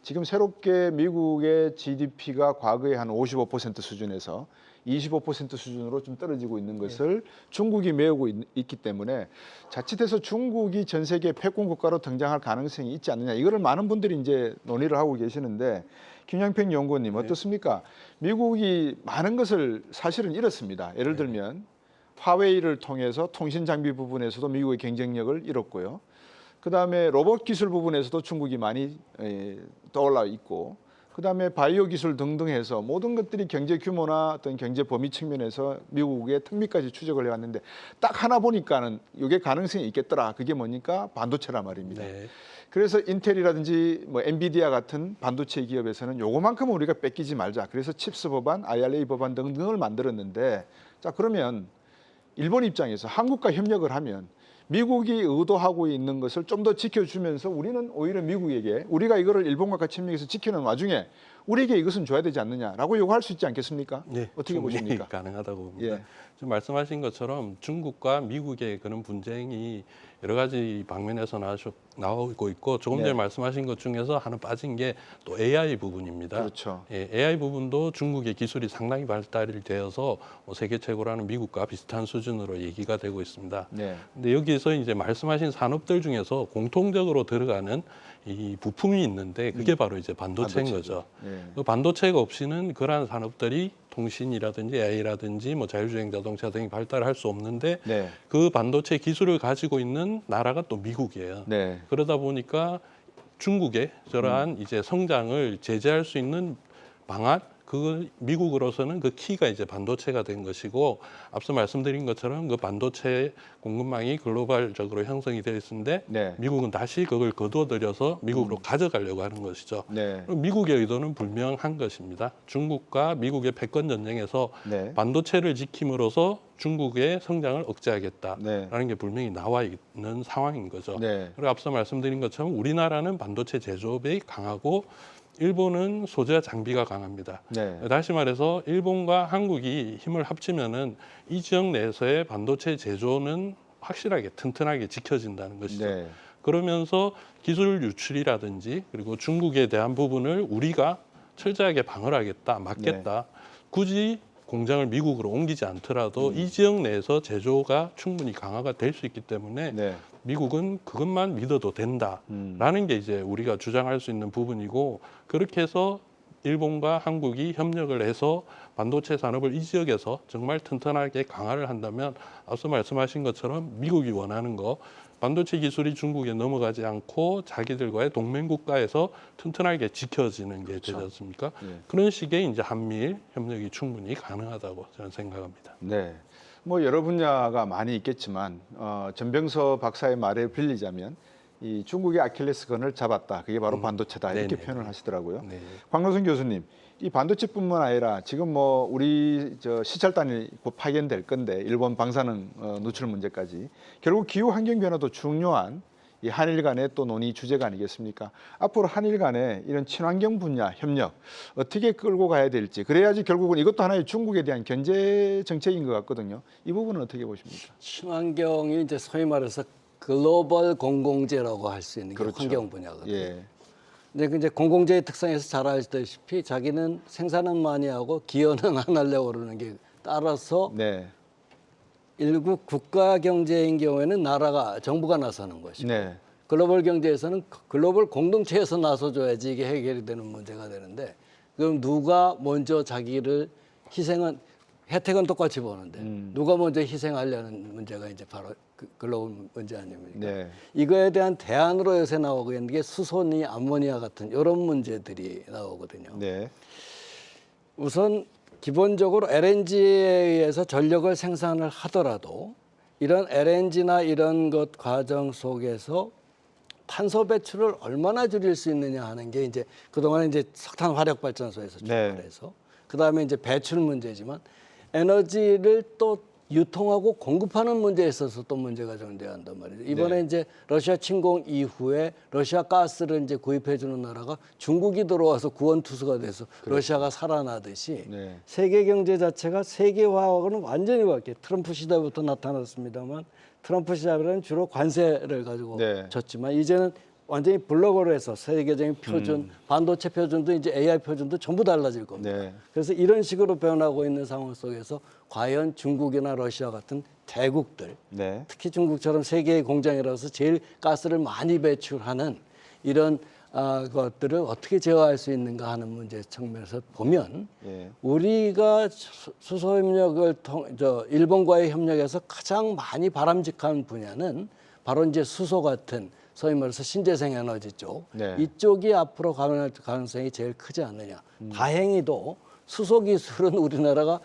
A: 지금 새롭게 미국의 GDP가 과거에 한 55% 수준에서 25% 수준으로 좀 떨어지고 있는 것을 중국이 메우고 있기 때문에 자칫해서 중국이 전 세계 패권 국가로 등장할 가능성이 있지 않느냐 이거를 많은 분들이 이제 논의를 하고 계시는데 김양평 연구원님 어떻습니까? 미국이 많은 것을 사실은 잃었습니다. 예를 들면 화웨이를 통해서 통신 장비 부분에서도 미국의 경쟁력을 잃었고요. 그다음에 로봇 기술 부분에서도 중국이 많이 떠올라 있고 그다음에 바이오 기술 등등 해서 모든 것들이 경제 규모나 어떤 경제 범위 측면에서 미국의 특미까지 추적을 해왔는데 딱 하나 보니까는 이게 가능성이 있겠더라. 그게 뭐니까 반도체란 말입니다.
E: 네.
A: 그래서 인텔이라든지 뭐 엔비디아 같은 반도체 기업에서는 요거만큼은 우리가 뺏기지 말자. 그래서 칩스 법안, IRA 법안 등등을 만들었는데 자 그러면 일본 입장에서 한국과 협력을 하면 미국이 의도하고 있는 것을 좀 더 지켜주면서 우리는 오히려 미국에게 우리가 이거를 일본과 같이 협력해서 지키는 와중에 우리에게 이것은 줘야 되지 않느냐라고 요구할 수 있지 않겠습니까?
E: 네,
A: 어떻게 보십니까?
E: 가능하다고 봅니다.
A: 예.
E: 지금 말씀하신 것처럼 중국과 미국의 그런 분쟁이 여러 가지 방면에서 나오고 있고 조금 전에
A: 네.
E: 말씀하신 것 중에서 하나 빠진 게 또 AI 부분입니다.
A: 그렇죠.
E: 예, AI 부분도 중국의 기술이 상당히 발달이 되어서 세계 최고라는 미국과 비슷한 수준으로 얘기가 되고 있습니다.
A: 네.
E: 근데 여기에서 이제 말씀하신 산업들 중에서 공통적으로 들어가는 이 부품이 있는데 그게 바로 이제 반도체인 거죠.
A: 예.
E: 그 반도체가 없이는 그러한 산업들이 통신이라든지 AI라든지 뭐 자율주행 자동차 등이 발달할 수 없는데
A: 네.
E: 그 반도체 기술을 가지고 있는 나라가 또 미국이에요.
A: 네.
E: 그러다 보니까 중국의 저러한 이제 성장을 제재할 수 있는 방안, 그 미국으로서는 그 키가 이제 반도체가 된 것이고 앞서 말씀드린 것처럼 그 반도체 공급망이 글로벌적으로 형성이 되어 있는데
A: 네.
E: 미국은 다시 그걸 거둬들여서 미국으로 가져가려고 하는 것이죠.
A: 네.
E: 미국의 의도는 분명한 것입니다. 중국과 미국의 패권 전쟁에서
A: 네.
E: 반도체를 지킴으로써 중국의 성장을 억제하겠다라는
A: 네.
E: 게 분명히 나와 있는 상황인 거죠.
A: 네.
E: 그리고 앞서 말씀드린 것처럼 우리나라는 반도체 제조업이 강하고 일본은 소재와 장비가 강합니다.
A: 네.
E: 다시 말해서 일본과 한국이 힘을 합치면은 이 지역 내에서의 반도체 제조는 확실하게 튼튼하게 지켜진다는 것이죠.
A: 네.
E: 그러면서 기술 유출이라든지 그리고 중국에 대한 부분을 우리가 철저하게 방어하겠다, 막겠다. 굳이 공장을 미국으로 옮기지 않더라도 이 지역 내에서 제조가 충분히 강화가 될 수 있기 때문에
A: 네.
E: 미국은 그것만 믿어도 된다라는 게 이제 우리가 주장할 수 있는 부분이고, 그렇게 해서 일본과 한국이 협력을 해서 반도체 산업을 이 지역에서 정말 튼튼하게 강화를 한다면 앞서 말씀하신 것처럼 미국이 원하는 거, 반도체 기술이 중국에 넘어가지 않고 자기들과의 동맹 국가에서 튼튼하게 지켜지는 게 되지 않습니까?
A: 네.
E: 그런 식의 이제 한미일 협력이 충분히 가능하다고 저는 생각합니다.
A: 네. 뭐 여러 분야가 많이 있겠지만 전병서 박사의 말에 빌리자면 이 중국의 아킬레스건을 잡았다. 그게 바로 반도체다. 이렇게
E: 네네.
A: 표현을 하시더라고요.
E: 네.
A: 광노선 교수님, 이 반도체뿐만 아니라 지금 뭐 우리 저 시찰단이 곧 파견될 건데 일본 방사능 누출 문제까지 결국 기후 환경 변화도 중요한 이 한일 간의 또 논의 주제가 아니겠습니까? 앞으로 한일 간의 이런 친환경 분야 협력 어떻게 끌고 가야 될지, 그래야지 결국은 이것도 하나의 중국에 대한 견제 정책인 것 같거든요. 이 부분은 어떻게 보십니까?
D: 친환경이 이제 소위 말해서 글로벌 공공재라고 할 수 있는 게
A: 그렇죠.
D: 환경 분야거든요.
A: 예.
D: 근데 이제 공공재의 특성에서 잘 아시다시피 자기는 생산은 많이 하고 기여는 안 하려고 그러는 게, 따라서
A: 네.
D: 일국 국가 경제인 경우에는 나라가 정부가 나서는 것이고,
A: 네.
D: 글로벌 경제에서는 글로벌 공동체에서 나서줘야지 이게 해결이 되는 문제가 되는데, 그럼 누가 먼저 자기를 희생은, 혜택은 똑같이 보는데 누가 먼저 희생하려는 문제가 이제 바로 그 글로벌 문제 아닙니까?
A: 네.
D: 이거에 대한 대안으로 요새 나오고 있는 게 수소니 암모니아 같은 이런 문제들이 나오거든요.
A: 네.
D: 우선 기본적으로 LNG에 의해서 전력을 생산을 하더라도 이런 LNG나 이런 것 과정 속에서 탄소 배출을 얼마나 줄일 수 있느냐 하는 게 이제 그동안에 이제 석탄 화력 발전소에서 출발해서 그다음에 이제 배출 문제지만 에너지를 또 유통하고 공급하는 문제에 있어서 또 문제가 존재한단 말이죠. 이번에 이제 러시아 침공 이후에 러시아 가스를 이제 구입해 주는 나라가 중국이 들어와서 구원투수가 돼서 러시아가 살아나듯이 세계 경제 자체가 세계화하고는 완전히 바뀌어. 트럼프 시대부터 나타났습니다만 트럼프 시대는 주로 관세를 가지고 졌지만 이제는 완전히 블록으로 해서 세계적인 표준, 반도체 표준도 이제 AI 표준도 전부 달라질 겁니다. 그래서 이런 식으로 변하고 있는 상황 속에서 과연 중국이나 러시아 같은 대국들, 특히 중국처럼 세계의 공장이라서 제일 가스를 많이 배출하는 이런 것들을 어떻게 제어할 수 있는가 하는 문제 측면에서 보면 우리가 수소 협력을 일본과의 협력에서 가장 많이 바람직한 분야는 바로 이제 수소 같은 소위 말해서 신재생 에너지 쪽, 이쪽이 앞으로 가능할 가능성이 제일 크지 않느냐. 다행히도 수소 기술은 우리나라가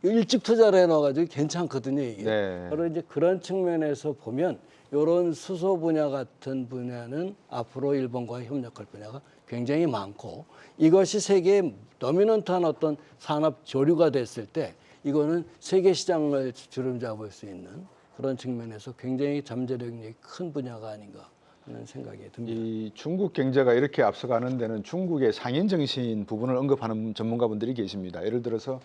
D: 일찍 투자를 해놔가지고 괜찮거든요, 이게. 바로 이제 그런 측면에서 보면 이런 수소 분야 같은 분야는 앞으로 일본과 협력할 분야가 굉장히 많고, 이것이 세계의 도미넌트한 어떤 산업 조류가 됐을 때 이거는 세계 시장을 주름잡을 수 있는 그런 측면에서 굉장히 잠재력이 큰 분야가 아닌가 하는 생각이 듭니다.
A: 이 중국 경제가 이렇게 앞서가는 데는 중국의 상인 정신 부분을 언급하는 전문가분들이 계십니다. 예를 들어서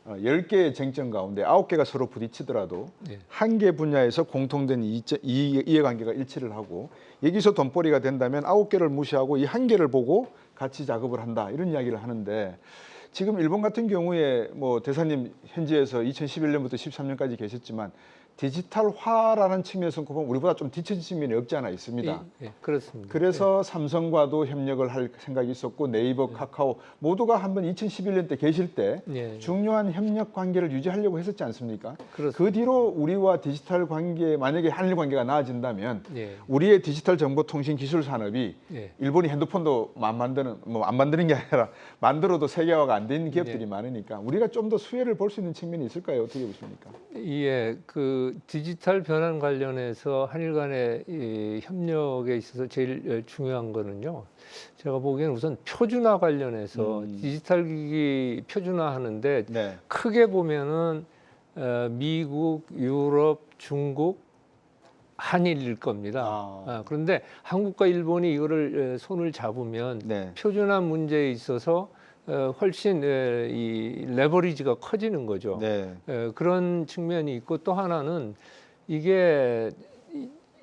A: 10개의 쟁점 가운데 9개가 서로 부딪히더라도 한 개 분야에서 공통된 이해관계가 일치를 하고 여기서 돈벌이가 된다면 9개를 무시하고 이 한 개를 보고 같이 작업을 한다, 이런 이야기를 하는데, 지금 일본 같은 경우에 뭐 대사님 현지에서 2011년부터 13년까지 계셨지만 디지털화라는 측면에서 보면 우리보다 좀 뒤처진 측면이 없지 않아 있습니다.
C: 그렇습니다.
A: 그래서 삼성과도 협력을 할 생각이 있었고 네이버, 카카오 모두가 한번 2011년 때 계실 때 중요한 협력 관계를 유지하려고 했었지 않습니까? 그 뒤로 우리와 디지털 관계, 만약에 한일 관계가 나아진다면 우리의 디지털 정보통신 기술 산업이 일본이 핸드폰도 안 만드는 게 아니라 만들어도 세계화가 안 된 기업들이 많으니까 우리가 좀 더 수혜를 볼 수 있는 측면이 있을까요? 어떻게 보십니까?
C: 예, 그 디지털 변환 관련해서 한일 간의 이 협력에 있어서 제일 중요한 거는요, 제가 보기에는 우선 표준화 관련해서 디지털 기기 표준화하는데 크게 보면은 미국, 유럽, 중국, 한일일 겁니다. 그런데 한국과 일본이 이거를 손을 잡으면
A: 네.
C: 표준화 문제에 있어서 훨씬 이 레버리지가 커지는 거죠.
A: 네.
C: 그런 측면이 있고 또 하나는 이게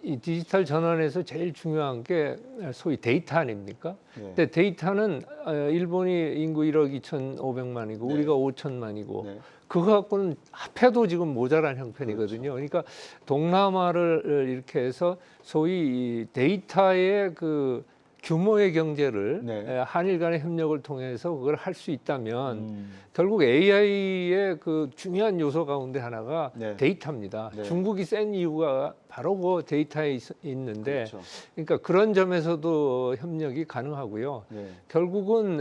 C: 이 디지털 전환에서 제일 중요한 게 소위 데이터 아닙니까?
A: 네.
C: 근데 데이터는 일본이 인구 1억 2,500만이고
A: 네.
C: 우리가 5천만이고
A: 네.
C: 그거 갖고는 합해도 지금 모자란 형편이거든요. 그러니까 동남아를 이렇게 해서 소위 이 데이터의 그 규모의 경제를
A: 네.
C: 한일 간의 협력을 통해서 그걸 할 수 있다면 결국 AI의 그 중요한 요소 가운데 하나가
A: 네.
C: 데이터입니다.
A: 네.
C: 중국이 센 이유가 바로 그 데이터에 있는데
A: 그렇죠.
C: 그러니까 그런 점에서도 협력이 가능하고요.
A: 네.
C: 결국은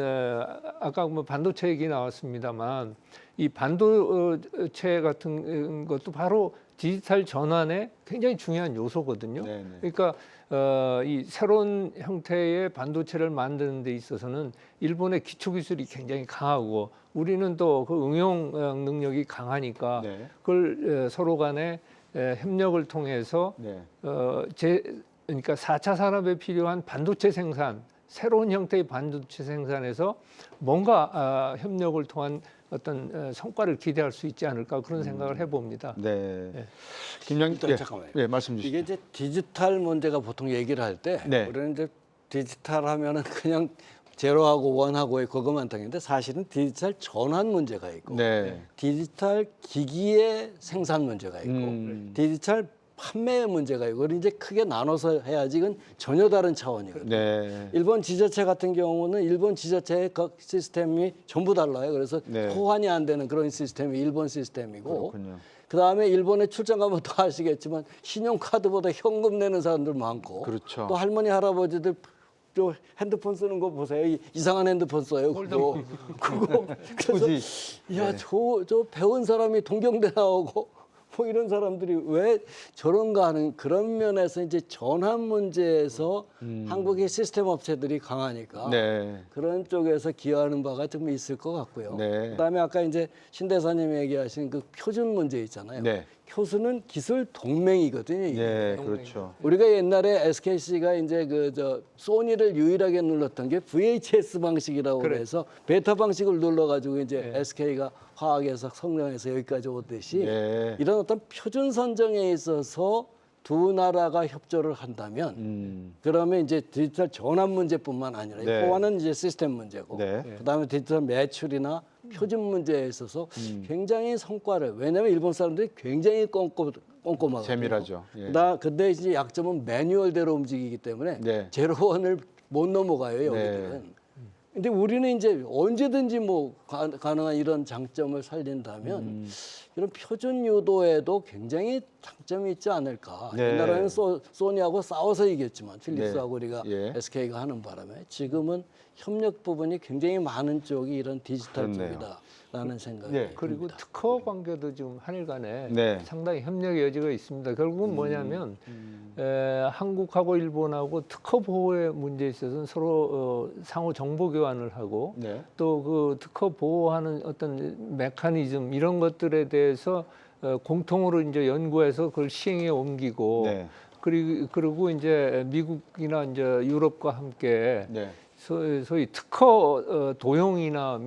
C: 아까 뭐 반도체 얘기 나왔습니다만 이 반도체 같은 것도 바로 디지털 전환의 굉장히 중요한 요소거든요.
A: 네, 네.
C: 그러니까 이 새로운 형태의 반도체를 만드는 데 있어서는 일본의 기초 기술이 굉장히 강하고 우리는 또 그 응용 능력이 강하니까
A: 네.
C: 그걸 서로 간에 협력을 통해서
A: 네.
C: 그러니까 4차 산업에 필요한 반도체 생산, 새로운 형태의 반도체 생산에서 뭔가 협력을 통한 어떤 성과를 기대할 수 있지 않을까 그런 생각을 해봅니다.
A: 네.
C: 네.
A: 김양
D: 일단 잠깐만요.
A: 네, 말씀 주시죠.
D: 이게 이제 디지털 문제가 보통 얘기를 할 때
A: 네.
D: 우리는 이제 디지털 하면은 그냥 제로하고 원하고의 그것만 당했는데 사실은 디지털 전환 문제가 있고
A: 네.
D: 디지털 기기의 생산 문제가 있고 디지털 판매의 문제가 있고 그걸 이제 크게 나눠서 해야지 이건 전혀 다른 차원이거든요.
A: 네.
D: 일본 지자체 같은 경우는 일본 지자체의 각 시스템이 전부 달라요. 그래서
A: 네.
D: 호환이 안 되는 그런 시스템이 일본 시스템이고
A: 그렇군요.
D: 그다음에 일본에 출장 가면 또 아시겠지만 신용카드보다 현금 내는 사람들 많고
A: 그렇죠.
D: 또 할머니 할아버지들 저 핸드폰 쓰는 거 보세요. 이상한 핸드폰 써요. 그거 그래서 야, 저 배운 사람이 동경대 나오고 뭐 이런 사람들이 왜 저런가 하는 그런 면에서 이제 전환 문제에서 한국의 시스템 업체들이 강하니까
A: 네.
D: 그런 쪽에서 기여하는 바가 좀 있을 것 같고요.
A: 네.
D: 그다음에 아까 이제 신 대사님이 얘기하신 그 표준 문제 있잖아요.
A: 네.
D: 표준은 기술 동맹이거든요. 이게.
A: 네, 그렇죠.
D: 우리가 옛날에 SKC가 이제 그 소니를 유일하게 눌렀던 게 VHS 방식이라고 그래서 베타 방식을 눌러가지고 이제 SK가 화학에서 성장해서 여기까지 오듯이
A: 네.
D: 이런 어떤 표준 선정에 있어서 두 나라가 협조를 한다면 그러면 이제 디지털 전환 문제뿐만 아니라
A: 네.
D: 호환은 이제 시스템 문제고
A: 네.
D: 그다음에 디지털 매출이나 표준 문제에 있어서 굉장히 성과를 왜냐하면 일본 사람들이 굉장히 꼼꼼하거든요.
A: 세밀하죠. 예.
D: 근데 이제 약점은 매뉴얼대로 움직이기 때문에
A: 네.
D: 제로원을 못 넘어가요 여기들은. 근데 우리는 이제 언제든지 뭐 가능한 이런 장점을 살린다면 이런 표준 유도에도 굉장히 장점이 있지 않을까.
A: 네.
D: 옛날에는 소니하고 싸워서 이겼지만 필립스하고
A: 네.
D: 우리가
A: 예.
D: SK가 하는 바람에 지금은 협력 부분이 굉장히 많은 쪽이 이런 디지털
A: 그렇네요.
D: 쪽이다라는 생각이
A: 네.
C: 그리고
D: 듭니다.
C: 특허 관계도 지금 한일 간에
A: 네.
C: 상당히 협력의 여지가 있습니다. 결국은 뭐냐면 한국하고 일본하고 특허 보호의 문제에 있어서는 서로 상호 정보 교환을 하고
A: 네.
C: 또 그 특허 보호하는 어떤 메커니즘 이런 것들에 대해서 공통으로 이제 연구해서 그걸 시행에 옮기고
A: 네.
C: 그리고 이제 미국이나 이제 유럽과 함께
A: 네.
C: 소위 특허 도용이나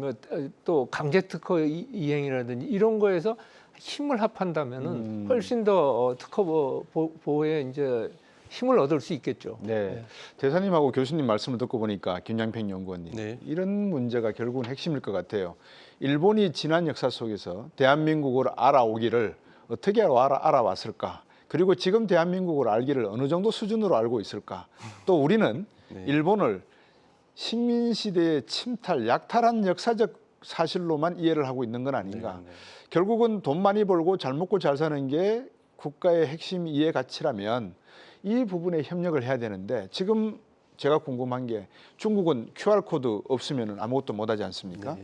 C: 또 강제 특허 이행이라든지 이런 거에서 힘을 합한다면은 훨씬 더 특허 보호에 이제 힘을 얻을 수 있겠죠.
A: 네. 대사님하고 교수님 말씀을 듣고 보니까 김양평 연구원님
E: 네.
A: 이런 문제가 결국은 핵심일 것 같아요. 일본이 지난 역사 속에서 대한민국을 알아오기를 어떻게 알아왔을까? 그리고 지금 대한민국을 알기를 어느 정도 수준으로 알고 있을까? 또 우리는 일본을 식민시대의 침탈, 약탈한 역사적 사실로만 이해를 하고 있는 건 아닌가. 결국은 돈 많이 벌고 잘 먹고 잘 사는 게 국가의 핵심 이해 가치라면 이 부분에 협력을 해야 되는데 지금 제가 궁금한 게 중국은 QR코드 없으면 아무것도 못하지 않습니까?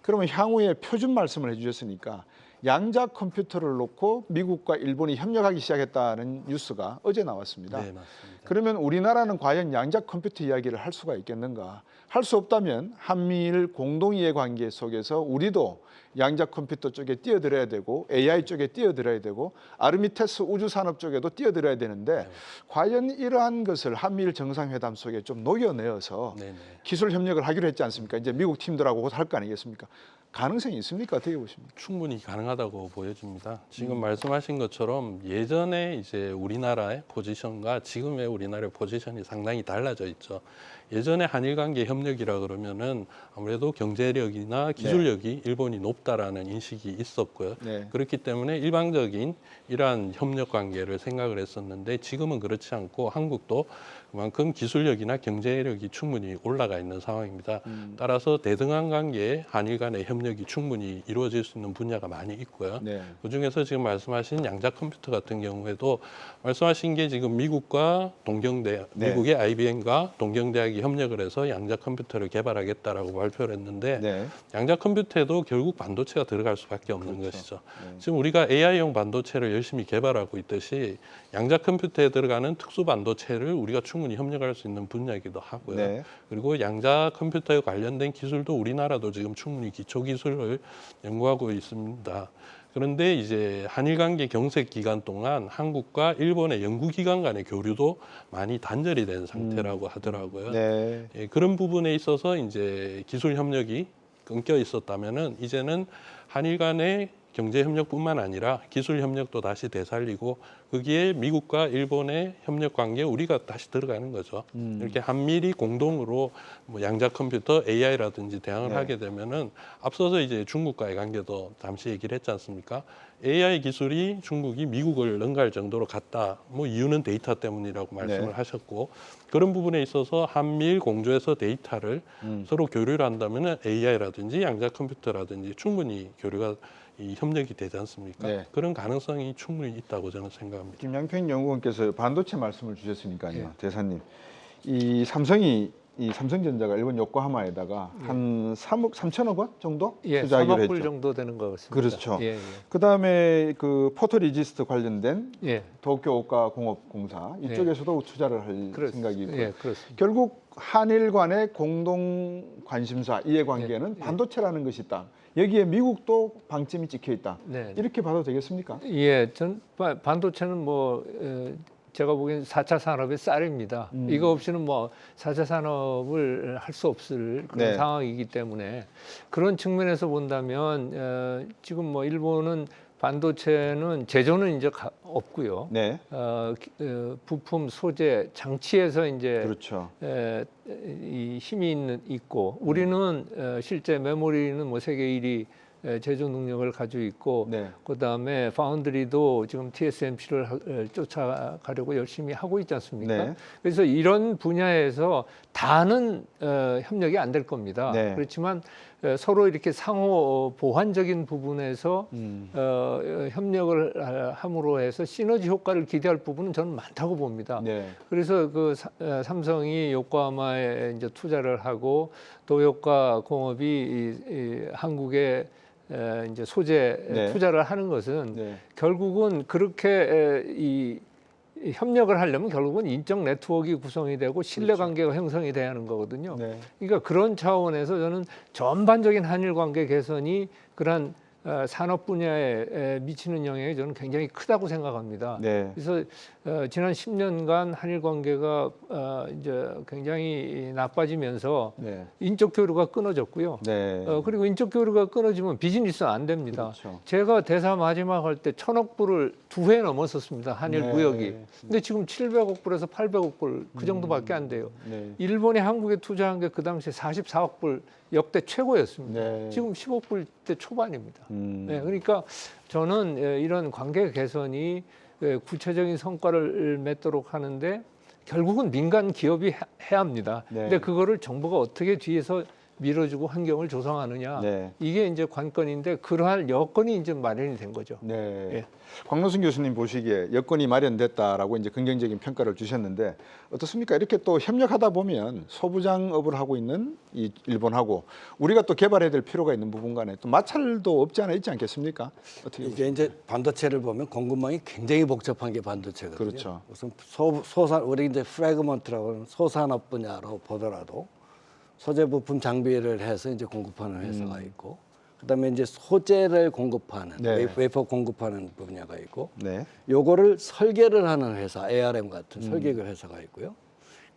A: 그러면 향후에 표준 말씀을 해주셨으니까 양자 컴퓨터를 놓고 미국과 일본이 협력하기 시작했다는 뉴스가 어제 나왔습니다.
E: 네, 맞습니다.
A: 그러면 우리나라는 과연 양자 컴퓨터 이야기를 할 수가 있겠는가? 할 수 없다면 한미일 공동이해 관계 속에서 우리도 양자 컴퓨터 쪽에 뛰어들어야 되고 AI 쪽에 뛰어들어야 되고 아르미테스 우주산업 쪽에도 뛰어들어야 되는데 과연 이러한 것을 한미일 정상회담 속에 좀 녹여내어서 기술 협력을 하기로 했지 않습니까? 이제 미국 팀들하고 곧 할 거 아니겠습니까? 가능성이 있습니까? 어떻게 보십니까?
E: 충분히 가능하다고 보여집니다. 지금 말씀하신 것처럼 예전에 이제 우리나라의 포지션과 지금의 우리나라의 포지션이 상당히 달라져 있죠. 예전에 한일 관계 협력이라 그러면은 아무래도 경제력이나 기술력이 일본이 높다라는 인식이 있었고요. 그렇기 때문에 일방적인 이러한 협력 관계를 생각을 했었는데 지금은 그렇지 않고 한국도 그만큼 기술력이나 경제력이 충분히 올라가 있는 상황입니다. 따라서 대등한 관계에 한일 간의 협력이 충분히 이루어질 수 있는 분야가 많이 있고요. 그중에서 지금 말씀하신 양자 컴퓨터 같은 경우에도 말씀하신 게 지금 미국과 동경대, 미국의 IBM과 동경대학이 협력을 해서 양자 컴퓨터를 개발하겠다라고 발표를 했는데 양자 컴퓨터에도 결국 반도체가 들어갈 수밖에 없는 것이죠. 지금 우리가 AI용 반도체를 열심히 개발하고 있듯이 양자 컴퓨터에 들어가는 특수 반도체를 우리가 충분히 협력할 수 있는 분야이기도 하고요. 그리고 양자 컴퓨터에 관련된 기술도 우리나라도 지금 충분히 기초 기술을 연구하고 있습니다. 그런데 이제 한일 관계 경색 기간 동안 한국과 일본의 연구기관 간의 교류도 많이 단절이 된 상태라고 하더라고요. 예, 그런 부분에 있어서 이제 기술 협력이 끊겨 있었다면은 이제는 한일 간의 경제 협력뿐만 아니라 기술 협력도 다시 되살리고 거기에 미국과 일본의 협력 관계에 우리가 다시 들어가는 거죠. 이렇게 한미일이 공동으로 뭐 양자 컴퓨터, AI라든지 대항을 하게 되면은 앞서서 이제 중국과의 관계도 잠시 얘기를 했지 않습니까? AI 기술이 중국이 미국을 능가할 정도로 갔다. 뭐 이유는 데이터 때문이라고 말씀을 하셨고 그런 부분에 있어서 한미일 공조해서 데이터를 서로 교류를 한다면은 AI라든지 양자 컴퓨터라든지 충분히 교류가 이 협력이 되지 않습니까? 그런 가능성이 충분히 있다고 저는 생각합니다.
A: 김양평 연구원께서 반도체 말씀을 주셨으니까요, 대사님. 이 삼성이 이 삼성전자가 일본 요코하마에다가 한 3억 3천억 원 정도 투자하기로
C: 3억
A: 했죠.
C: 불 정도 되는 것 같습니다.
A: 그렇죠. 그다음에 그 포토리지스트 관련된 도쿄오카공업공사 이쪽에서도 투자를 할 생각이 있고요. 결국 한일 간의 공동 관심사 이해관계는 반도체라는 것이 있다. 여기에 미국도 방점이 찍혀 있다. 이렇게 봐도 되겠습니까?
C: 전 반도체는 뭐 제가 보기엔 4차 산업의 쌀입니다. 이거 없이는 뭐 4차 산업을 할 수 없을 그런 상황이기 때문에 그런 측면에서 본다면 지금 뭐 일본은 반도체는 제조는 이제 없고요. 부품, 소재, 장치에서 이제 이 힘이 있고 우리는 실제 메모리는 뭐 세계 1위 제조 능력을 가지고 있고 그다음에 파운드리도 지금 TSMC를 쫓아가려고 열심히 하고 있지 않습니까? 그래서 이런 분야에서 다는 협력이 안 될 겁니다. 그렇지만 서로 이렇게 상호 보완적인 부분에서 협력을 함으로 해서 시너지 효과를 기대할 부분은 저는 많다고 봅니다. 그래서 그 삼성이 요코하마에 이제 투자를 하고 도요카 공업이 한국에 이제 소재 투자를 하는 것은 결국은 그렇게 이 협력을 하려면 결국은 인적 네트워크가 구성이 되고 신뢰관계가 형성이 돼야 하는 거거든요. 그러니까 그런 차원에서 저는 전반적인 한일 관계 개선이 그런 산업 분야에 미치는 영향이 저는 굉장히 크다고 생각합니다. 그래서 지난 10년간 한일 관계가 이제 굉장히 나빠지면서 인적 교류가 끊어졌고요. 그리고 인적 교류가 끊어지면 비즈니스 안 됩니다. 제가 대사 마지막 할 때 1,000억 불을 2회 넘었었습니다. 한일 무역이. 근데 지금 700억 불에서 800억 불 그 정도밖에 안 돼요. 일본이 한국에 투자한 게 그 당시에 44억 불 역대 최고였습니다. 지금 10억 불대 초반입니다. 그러니까 저는 이런 관계 개선이 구체적인 성과를 맺도록 하는데 결국은 민간 기업이 해야 합니다. 근데 그거를 정부가 어떻게 뒤에서 밀어주고 환경을 조성하느냐
A: 네.
C: 이게 이제 관건인데 그러한 여건이 이제 마련이 된 거죠.
A: 네.
C: 예.
A: 황노순 교수님 보시기에 여건이 마련됐다라고 이제 긍정적인 평가를 주셨는데 어떻습니까? 이렇게 또 협력하다 보면 소부장업을 하고 있는 이 일본하고 우리가 또 개발해야 될 필요가 있는 부분 간에 또 마찰도 없지 않아 있지 않겠습니까? 어떻게
D: 이게 이제 반도체를 보면 공급망이 굉장히 복잡한 게 반도체거든요.
A: 그렇죠.
D: 우선 소산 우리 이제 프래그먼트라고 하는 소산업 분야로 보더라도 소재 부품 장비를 해서 이제 공급하는 회사가 있고, 그다음에 이제 소재를 공급하는
A: 네.
D: 웨이퍼 공급하는 분야가 있고,
A: 네.
D: 요거를 설계를 하는 회사 ARM 같은 설계 회사가 있고요.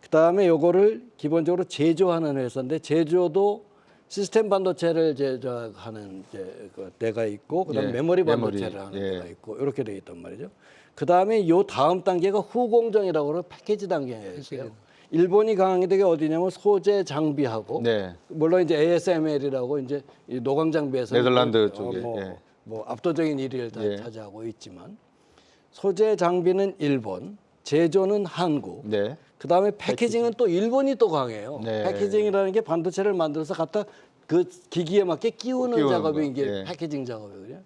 D: 그다음에 요거를 기본적으로 제조하는 회사인데 제조도 시스템 반도체를 제조하는 이제 그 데가 있고, 그다음에
A: 예,
D: 메모리
A: 메모리,
D: 반도체를 하는
A: 예.
D: 데가 있고 이렇게 돼 있단 말이죠. 그다음에 요 다음 단계가 후공정이라고 하는 패키지 단계가 있어요. 일본이 강한 게 어디냐면 소재 장비하고,
A: 네.
D: 물론 이제 ASML이라고 이제 이 노광 장비에서
A: 네덜란드 쪽에, 예.
D: 뭐 압도적인 1위를 다
A: 예.
D: 차지하고 있지만 소재 장비는 일본, 제조는 한국.
A: 네.
D: 그다음에 패키징은 또 일본이 또 강해요.
A: 네.
D: 패키징이라는 게 반도체를 만들어서 갖다 그 기기에 맞게 끼우는
A: 끼우는
D: 작업이
A: 거.
D: 이게
A: 예.
D: 패키징 작업이거든요.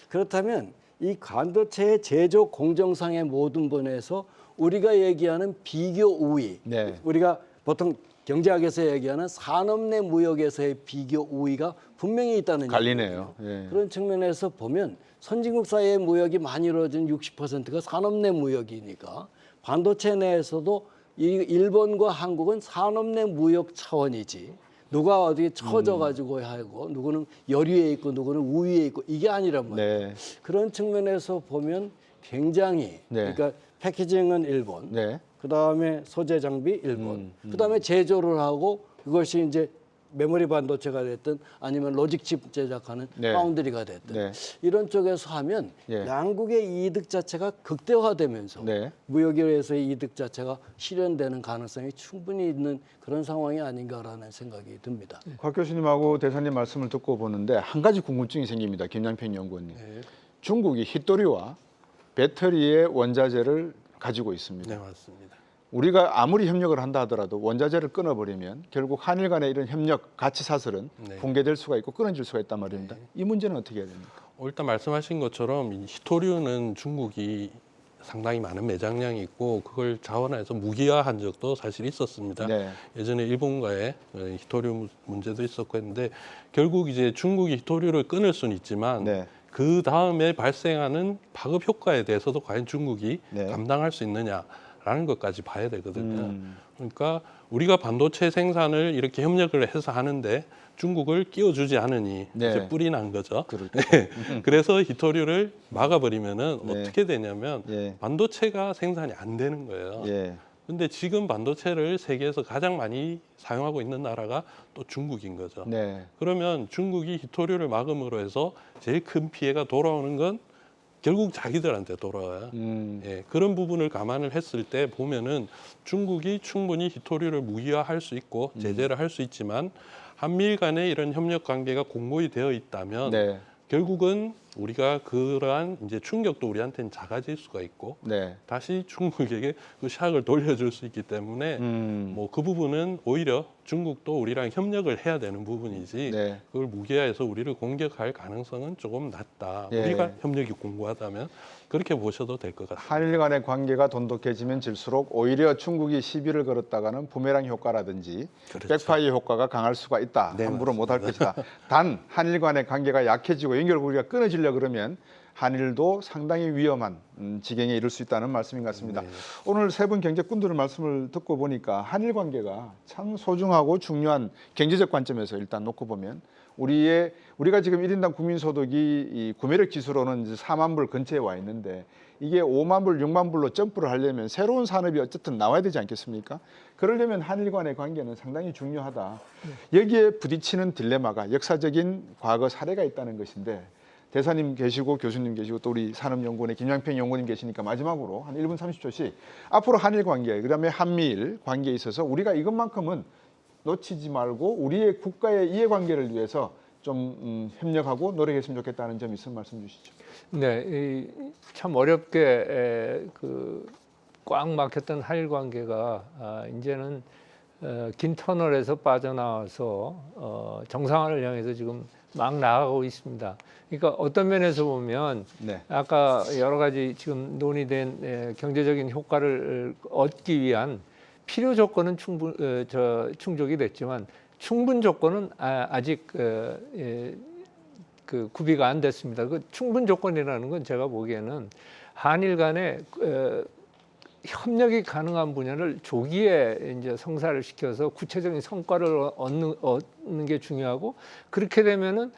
D: 그렇다면 이 반도체의 제조 공정상의 모든 분야에서 우리가 얘기하는 비교 우위,
A: 네.
D: 우리가 보통 경제학에서 얘기하는 산업 내 무역에서의 비교 우위가 분명히 있다는
A: 갈리네요.
D: 얘기거든요.
A: 예.
D: 그런 측면에서 보면 선진국 사이의 무역이 많이 이루어진 60%가 산업 내 무역이니까 반도체 내에서도 이 일본과 한국은 산업 내 무역 차원이지 누가 어디에 처져 가지고 하고 누구는 열위에 있고 누구는 우위에 있고 이게 아니란 말이에요.
A: 네.
D: 그런 측면에서 보면 굉장히
A: 네.
D: 그러니까 패키징은 일본,
A: 네.
D: 그다음에 소재 장비 일본, 그다음에 제조를 하고 그것이 이제 메모리 반도체가 됐든 아니면 로직 칩 제작하는
A: 네.
D: 파운드리가 됐든
A: 네.
D: 이런 쪽에서 하면
A: 예.
D: 양국의 이득 자체가 극대화되면서
A: 네.
D: 무역에 의해서의 이득 자체가 실현되는 가능성이 충분히 있는 그런 상황이 아닌가라는 생각이 듭니다.
A: 곽 교수님하고 대사님 말씀을 듣고 보는데 한 가지 궁금증이 생깁니다. 김양평 연구원님. 중국이 힛도리와 배터리의 원자재를 가지고 있습니다.
E: 네, 맞습니다.
A: 우리가 아무리 협력을 한다 하더라도 원자재를 끊어버리면 결국 한일 간의 이런 협력, 가치 사슬은
E: 네.
A: 붕괴될 수가 있고 끊어질 수가 있단 말입니다. 이 문제는 어떻게 해야 됩니까?
E: 일단 말씀하신 것처럼 이 히토류는 중국이 상당히 많은 매장량이 있고 그걸 자원화해서 무기화한 적도 사실 있었습니다.
A: 네.
E: 예전에 일본과의 히토류 문제도 있었고 했는데 결국 이제 중국이 히토류를 끊을 수는 있지만
A: 네.
E: 그 다음에 발생하는 파급 효과에 대해서도 과연 중국이
A: 네.
E: 감당할 수 있느냐라는 것까지 봐야 되거든요. 그러니까 우리가 반도체 생산을 이렇게 협력을 해서 하는데 중국을 끼워주지 않으니
A: 네.
E: 이제 뿔이 난 거죠.
A: 그렇죠.
E: 네. 그래서 히토류를 막아버리면은
A: 네.
E: 어떻게 되냐면
A: 예.
E: 반도체가 생산이 안 되는 거예요.
A: 예.
E: 근데 지금 반도체를 세계에서 가장 많이 사용하고 있는 나라가 또 중국인 거죠.
A: 네.
E: 그러면 중국이 히토류를 막음으로 해서 제일 큰 피해가 돌아오는 건 결국 자기들한테 돌아와요. 예, 그런 부분을 감안을 했을 때 보면은 중국이 충분히 히토류를 무기화할 수 있고 제재를 할 수 있지만 한미일 간의 이런 협력 관계가 공고히 되어 있다면
A: 네.
E: 결국은 우리가 그러한 이제 충격도 우리한테는 작아질 수가 있고
A: 네.
E: 다시 중국에게 그 샥을 돌려줄 수 있기 때문에 뭐 그 부분은 오히려 중국도 우리랑 협력을 해야 되는 부분이지
A: 네.
E: 그걸 무기화해서 우리를 공격할 가능성은 조금 낮다.
A: 예.
E: 우리가 협력이 공고하다면 그렇게 보셔도 될 것 같습니다.
A: 한일 간의 관계가 돈독해지면 질수록 오히려 중국이 시비를 걸었다가는 부메랑 효과라든지
E: 그렇죠.
A: 백파이어 효과가 강할 수가 있다.
E: 네,
A: 함부로 못할
E: 맞습니다.
A: 것이다. 단 한일 간의 관계가 약해지고 연결고리가 끊어지려 그러면 한일도 상당히 위험한 지경에 이를 수 있다는 말씀인 것 같습니다.
E: 네.
A: 오늘 세 분 경제꾼들의 말씀을 듣고 보니까 한일 관계가 참 소중하고 중요한 경제적 관점에서 일단 놓고 보면 우리가 지금 1인당 국민소득이 이 구매력 지수로는 이제 4만 불 근처에 와 있는데 이게 5만 불, 6만 불로 점프를 하려면 새로운 산업이 어쨌든 나와야 되지 않겠습니까? 그러려면 한일 간의 관계는 상당히 중요하다. 여기에 부딪히는 딜레마가 역사적인 과거 사례가 있다는 것인데 대사님 계시고 교수님 계시고 또 우리 산업연구원의 김양평 연구원님 계시니까 마지막으로 한 1분 30초씩 앞으로 한일 관계, 그다음에 한미일 관계에 있어서 우리가 이것만큼은 놓치지 말고 우리의 국가의 이해관계를 위해서 좀 협력하고 노력했으면 좋겠다는 점 있으면 말씀 주시죠.
C: 네, 참 어렵게 꽉 막혔던 한일 관계가 이제는 긴 터널에서 빠져나와서 정상화를 향해서 지금 막 나아가고 있습니다. 그러니까 어떤 면에서 보면
A: 네.
C: 아까 여러 가지 지금 논의된 경제적인 효과를 얻기 위한 필요 조건은 충족이 됐지만 충분 조건은 아직 그 구비가 안 됐습니다. 그 충분 조건이라는 건 제가 보기에는 한일 간에 협력이 가능한 분야를 조기에 이제 성사를 시켜서 구체적인 성과를 얻는 게 중요하고, 그렇게 되면은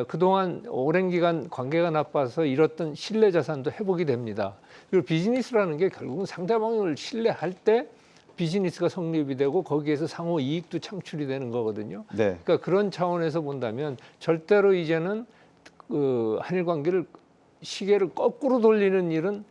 C: 그동안 오랜 기간 관계가 나빠서 잃었던 신뢰 자산도 회복이 됩니다. 그리고 비즈니스라는 게 결국은 상대방을 신뢰할 때 비즈니스가 성립이 되고 거기에서 상호 이익도 창출이 되는 거거든요.
A: 네.
C: 그러니까 그런 차원에서 본다면 절대로 이제는 그 한일 관계를 시계를 거꾸로 돌리는 일은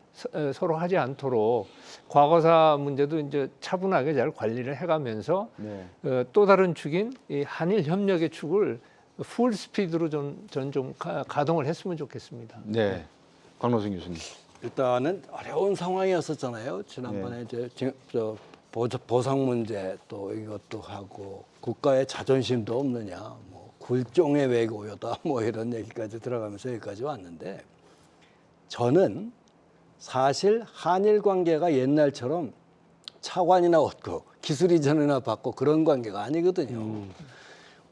C: 서로 하지 않도록 과거사 문제도 이제 차분하게 잘 관리를 해가면서
A: 네.
C: 또 다른 축인 이 한일 협력의 축을 풀 스피드로 전 좀 가동을 했으면 좋겠습니다.
A: 네. 강노승 교수님.
D: 일단은 어려운 상황이었었잖아요. 지난번에 이제 보상 문제 또 이것도 하고 국가의 자존심도 없느냐, 뭐 굴종의 외교여다, 뭐 이런 얘기까지 들어가면서 여기까지 왔는데, 저는 사실 한일 관계가 옛날처럼 차관이나 얻고 기술 이전이나 받고 그런 관계가 아니거든요.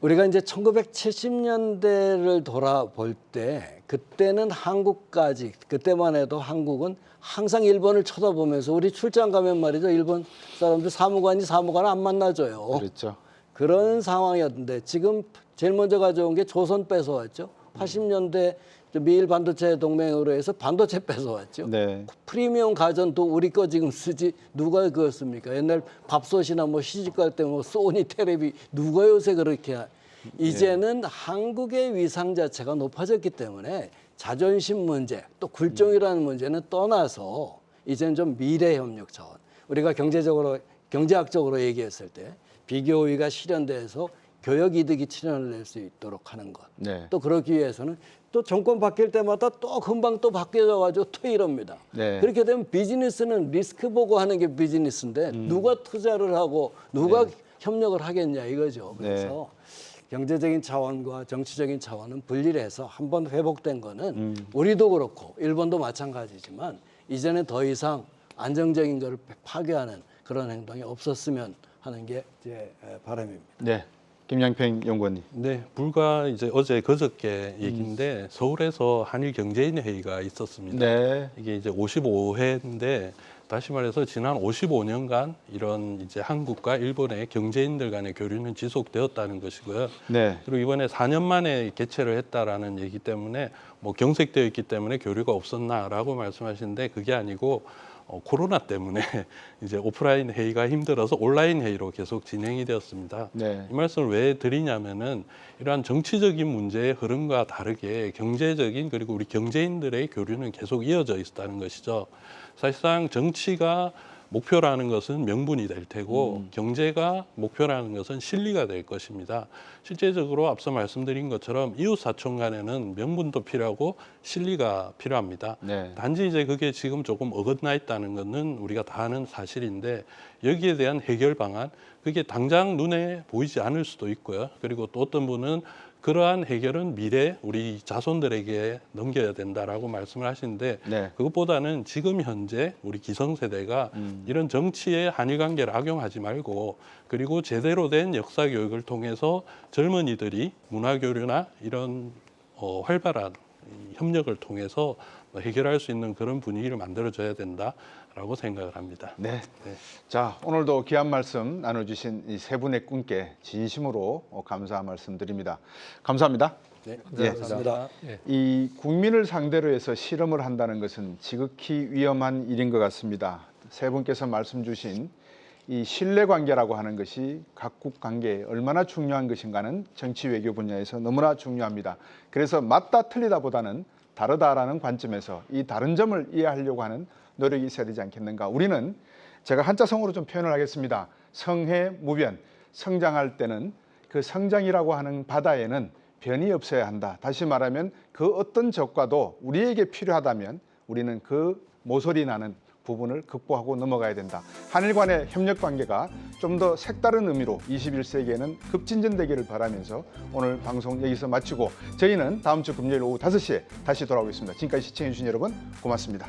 D: 우리가 이제 1970년대를 돌아볼 때 그때는 한국까지, 그때만 해도 한국은 항상 일본을 쳐다보면서, 우리 출장 가면 말이죠, 일본 사람들 사무관 안 만나줘요.
A: 그렇죠.
D: 그런 상황이었는데 지금 제일 먼저 가져온 게 조선 뺏어왔죠. 80년대 미일 반도체 동맹으로 해서 반도체 뺏어왔죠.
A: 네.
D: 프리미엄 가전도 우리 거 지금 쓰지, 누가 그거 씁니까? 옛날 밥솥이나 뭐 시집갈 때 뭐 소니 테레비 누가 요새 그렇게 이제는 한국의 위상 자체가 높아졌기 때문에 자존심 문제, 또 굴종이라는 문제는 떠나서 이제는 좀 미래 협력 차원, 우리가 경제학적으로 얘기했을 때 비교우위가 실현돼서 교역 이득이 실현을 낼 수 있도록 하는 것.
A: 네.
D: 또 그러기 위해서는 또 정권 바뀔 때마다 또 금방 또 바뀌어져가지고 또 이럽니다.
A: 네.
D: 그렇게 되면 비즈니스는 리스크 보고 하는 게 비즈니스인데 누가 투자를 하고 누가 협력을 하겠냐 이거죠. 그래서 경제적인 차원과 정치적인 차원은 분리를 해서 한번 회복된 거는 우리도 그렇고 일본도 마찬가지지만 이제는 더 이상 안정적인 것을 파괴하는 그런 행동이 없었으면 하는 게 제 바람입니다.
A: 네. 김양평 연구원님.
E: 네, 불과 이제 어제 그저께 얘기인데 서울에서 한일 경제인 회의가 있었습니다.
A: 네.
E: 이게 이제 55회인데 다시 말해서 지난 55년간 이런 이제 한국과 일본의 경제인들 간의 교류는 지속되었다는 것이고요.
A: 네.
E: 그리고 이번에 4년 만에 개최를 했다라는 얘기 때문에 뭐 경색되어 있기 때문에 교류가 없었나라고 말씀하시는데 그게 아니고 코로나 때문에 이제 오프라인 회의가 힘들어서 온라인 회의로 계속 진행이 되었습니다.
A: 네.
E: 이 말씀을 왜 드리냐면은 이러한 정치적인 문제의 흐름과 다르게 경제적인 그리고 우리 경제인들의 교류는 계속 이어져 있었다는 것이죠. 사실상 정치가 목표라는 것은 명분이 될 테고 경제가 목표라는 것은 실리가 될 것입니다. 실제적으로 앞서 말씀드린 것처럼 이웃사촌 간에는 명분도 필요하고 실리가 필요합니다.
A: 네.
E: 단지 이제 그게 지금 조금 어긋나 있다는 것은 우리가 다 아는 사실인데 여기에 대한 해결 방안, 그게 당장 눈에 보이지 않을 수도 있고요. 그리고 또 어떤 분은 그러한 해결은 미래 우리 자손들에게 넘겨야 된다라고 말씀을 하시는데
A: 네.
E: 그것보다는 지금 현재 우리 기성세대가 이런 정치에 한일 관계를 악용하지 말고 그리고 제대로 된 역사 교육을 통해서 젊은이들이 문화 교류나 이런 활발한 협력을 통해서 해결할 수 있는 그런 분위기를 만들어줘야 된다라고 생각을 합니다.
A: 네. 자, 오늘도 귀한 말씀 나눠주신 이 세 분의 분께 진심으로 감사 말씀드립니다. 감사합니다.
D: 네,
C: 감사합니다.
A: 이 국민을 상대로 해서 실험을 한다는 것은 지극히 위험한 일인 것 같습니다. 세 분께서 말씀 주신 이 신뢰관계라고 하는 것이 각국 관계에 얼마나 중요한 것인가는 정치 외교 분야에서 너무나 중요합니다. 그래서 맞다 틀리다보다는 다르다라는 관점에서 이 다른 점을 이해하려고 하는 노력이 있어야 되지 않겠는가. 우리는 제가 한자성어로 좀 표현을 하겠습니다. 성해무변, 성장할 때는 그 성장이라고 하는 바다에는 변이 없어야 한다. 다시 말하면 그 어떤 적과도 우리에게 필요하다면 우리는 그 모서리 나는 부분을 극복하고 넘어가야 된다. 한일 간의 협력 관계가 좀 더 색다른 의미로 21세기에는 급진전되기를 바라면서 오늘 방송 여기서 마치고 저희는 다음 주 금요일 오후 5시에 다시 돌아오겠습니다. 지금까지 시청해 주신 여러분 고맙습니다.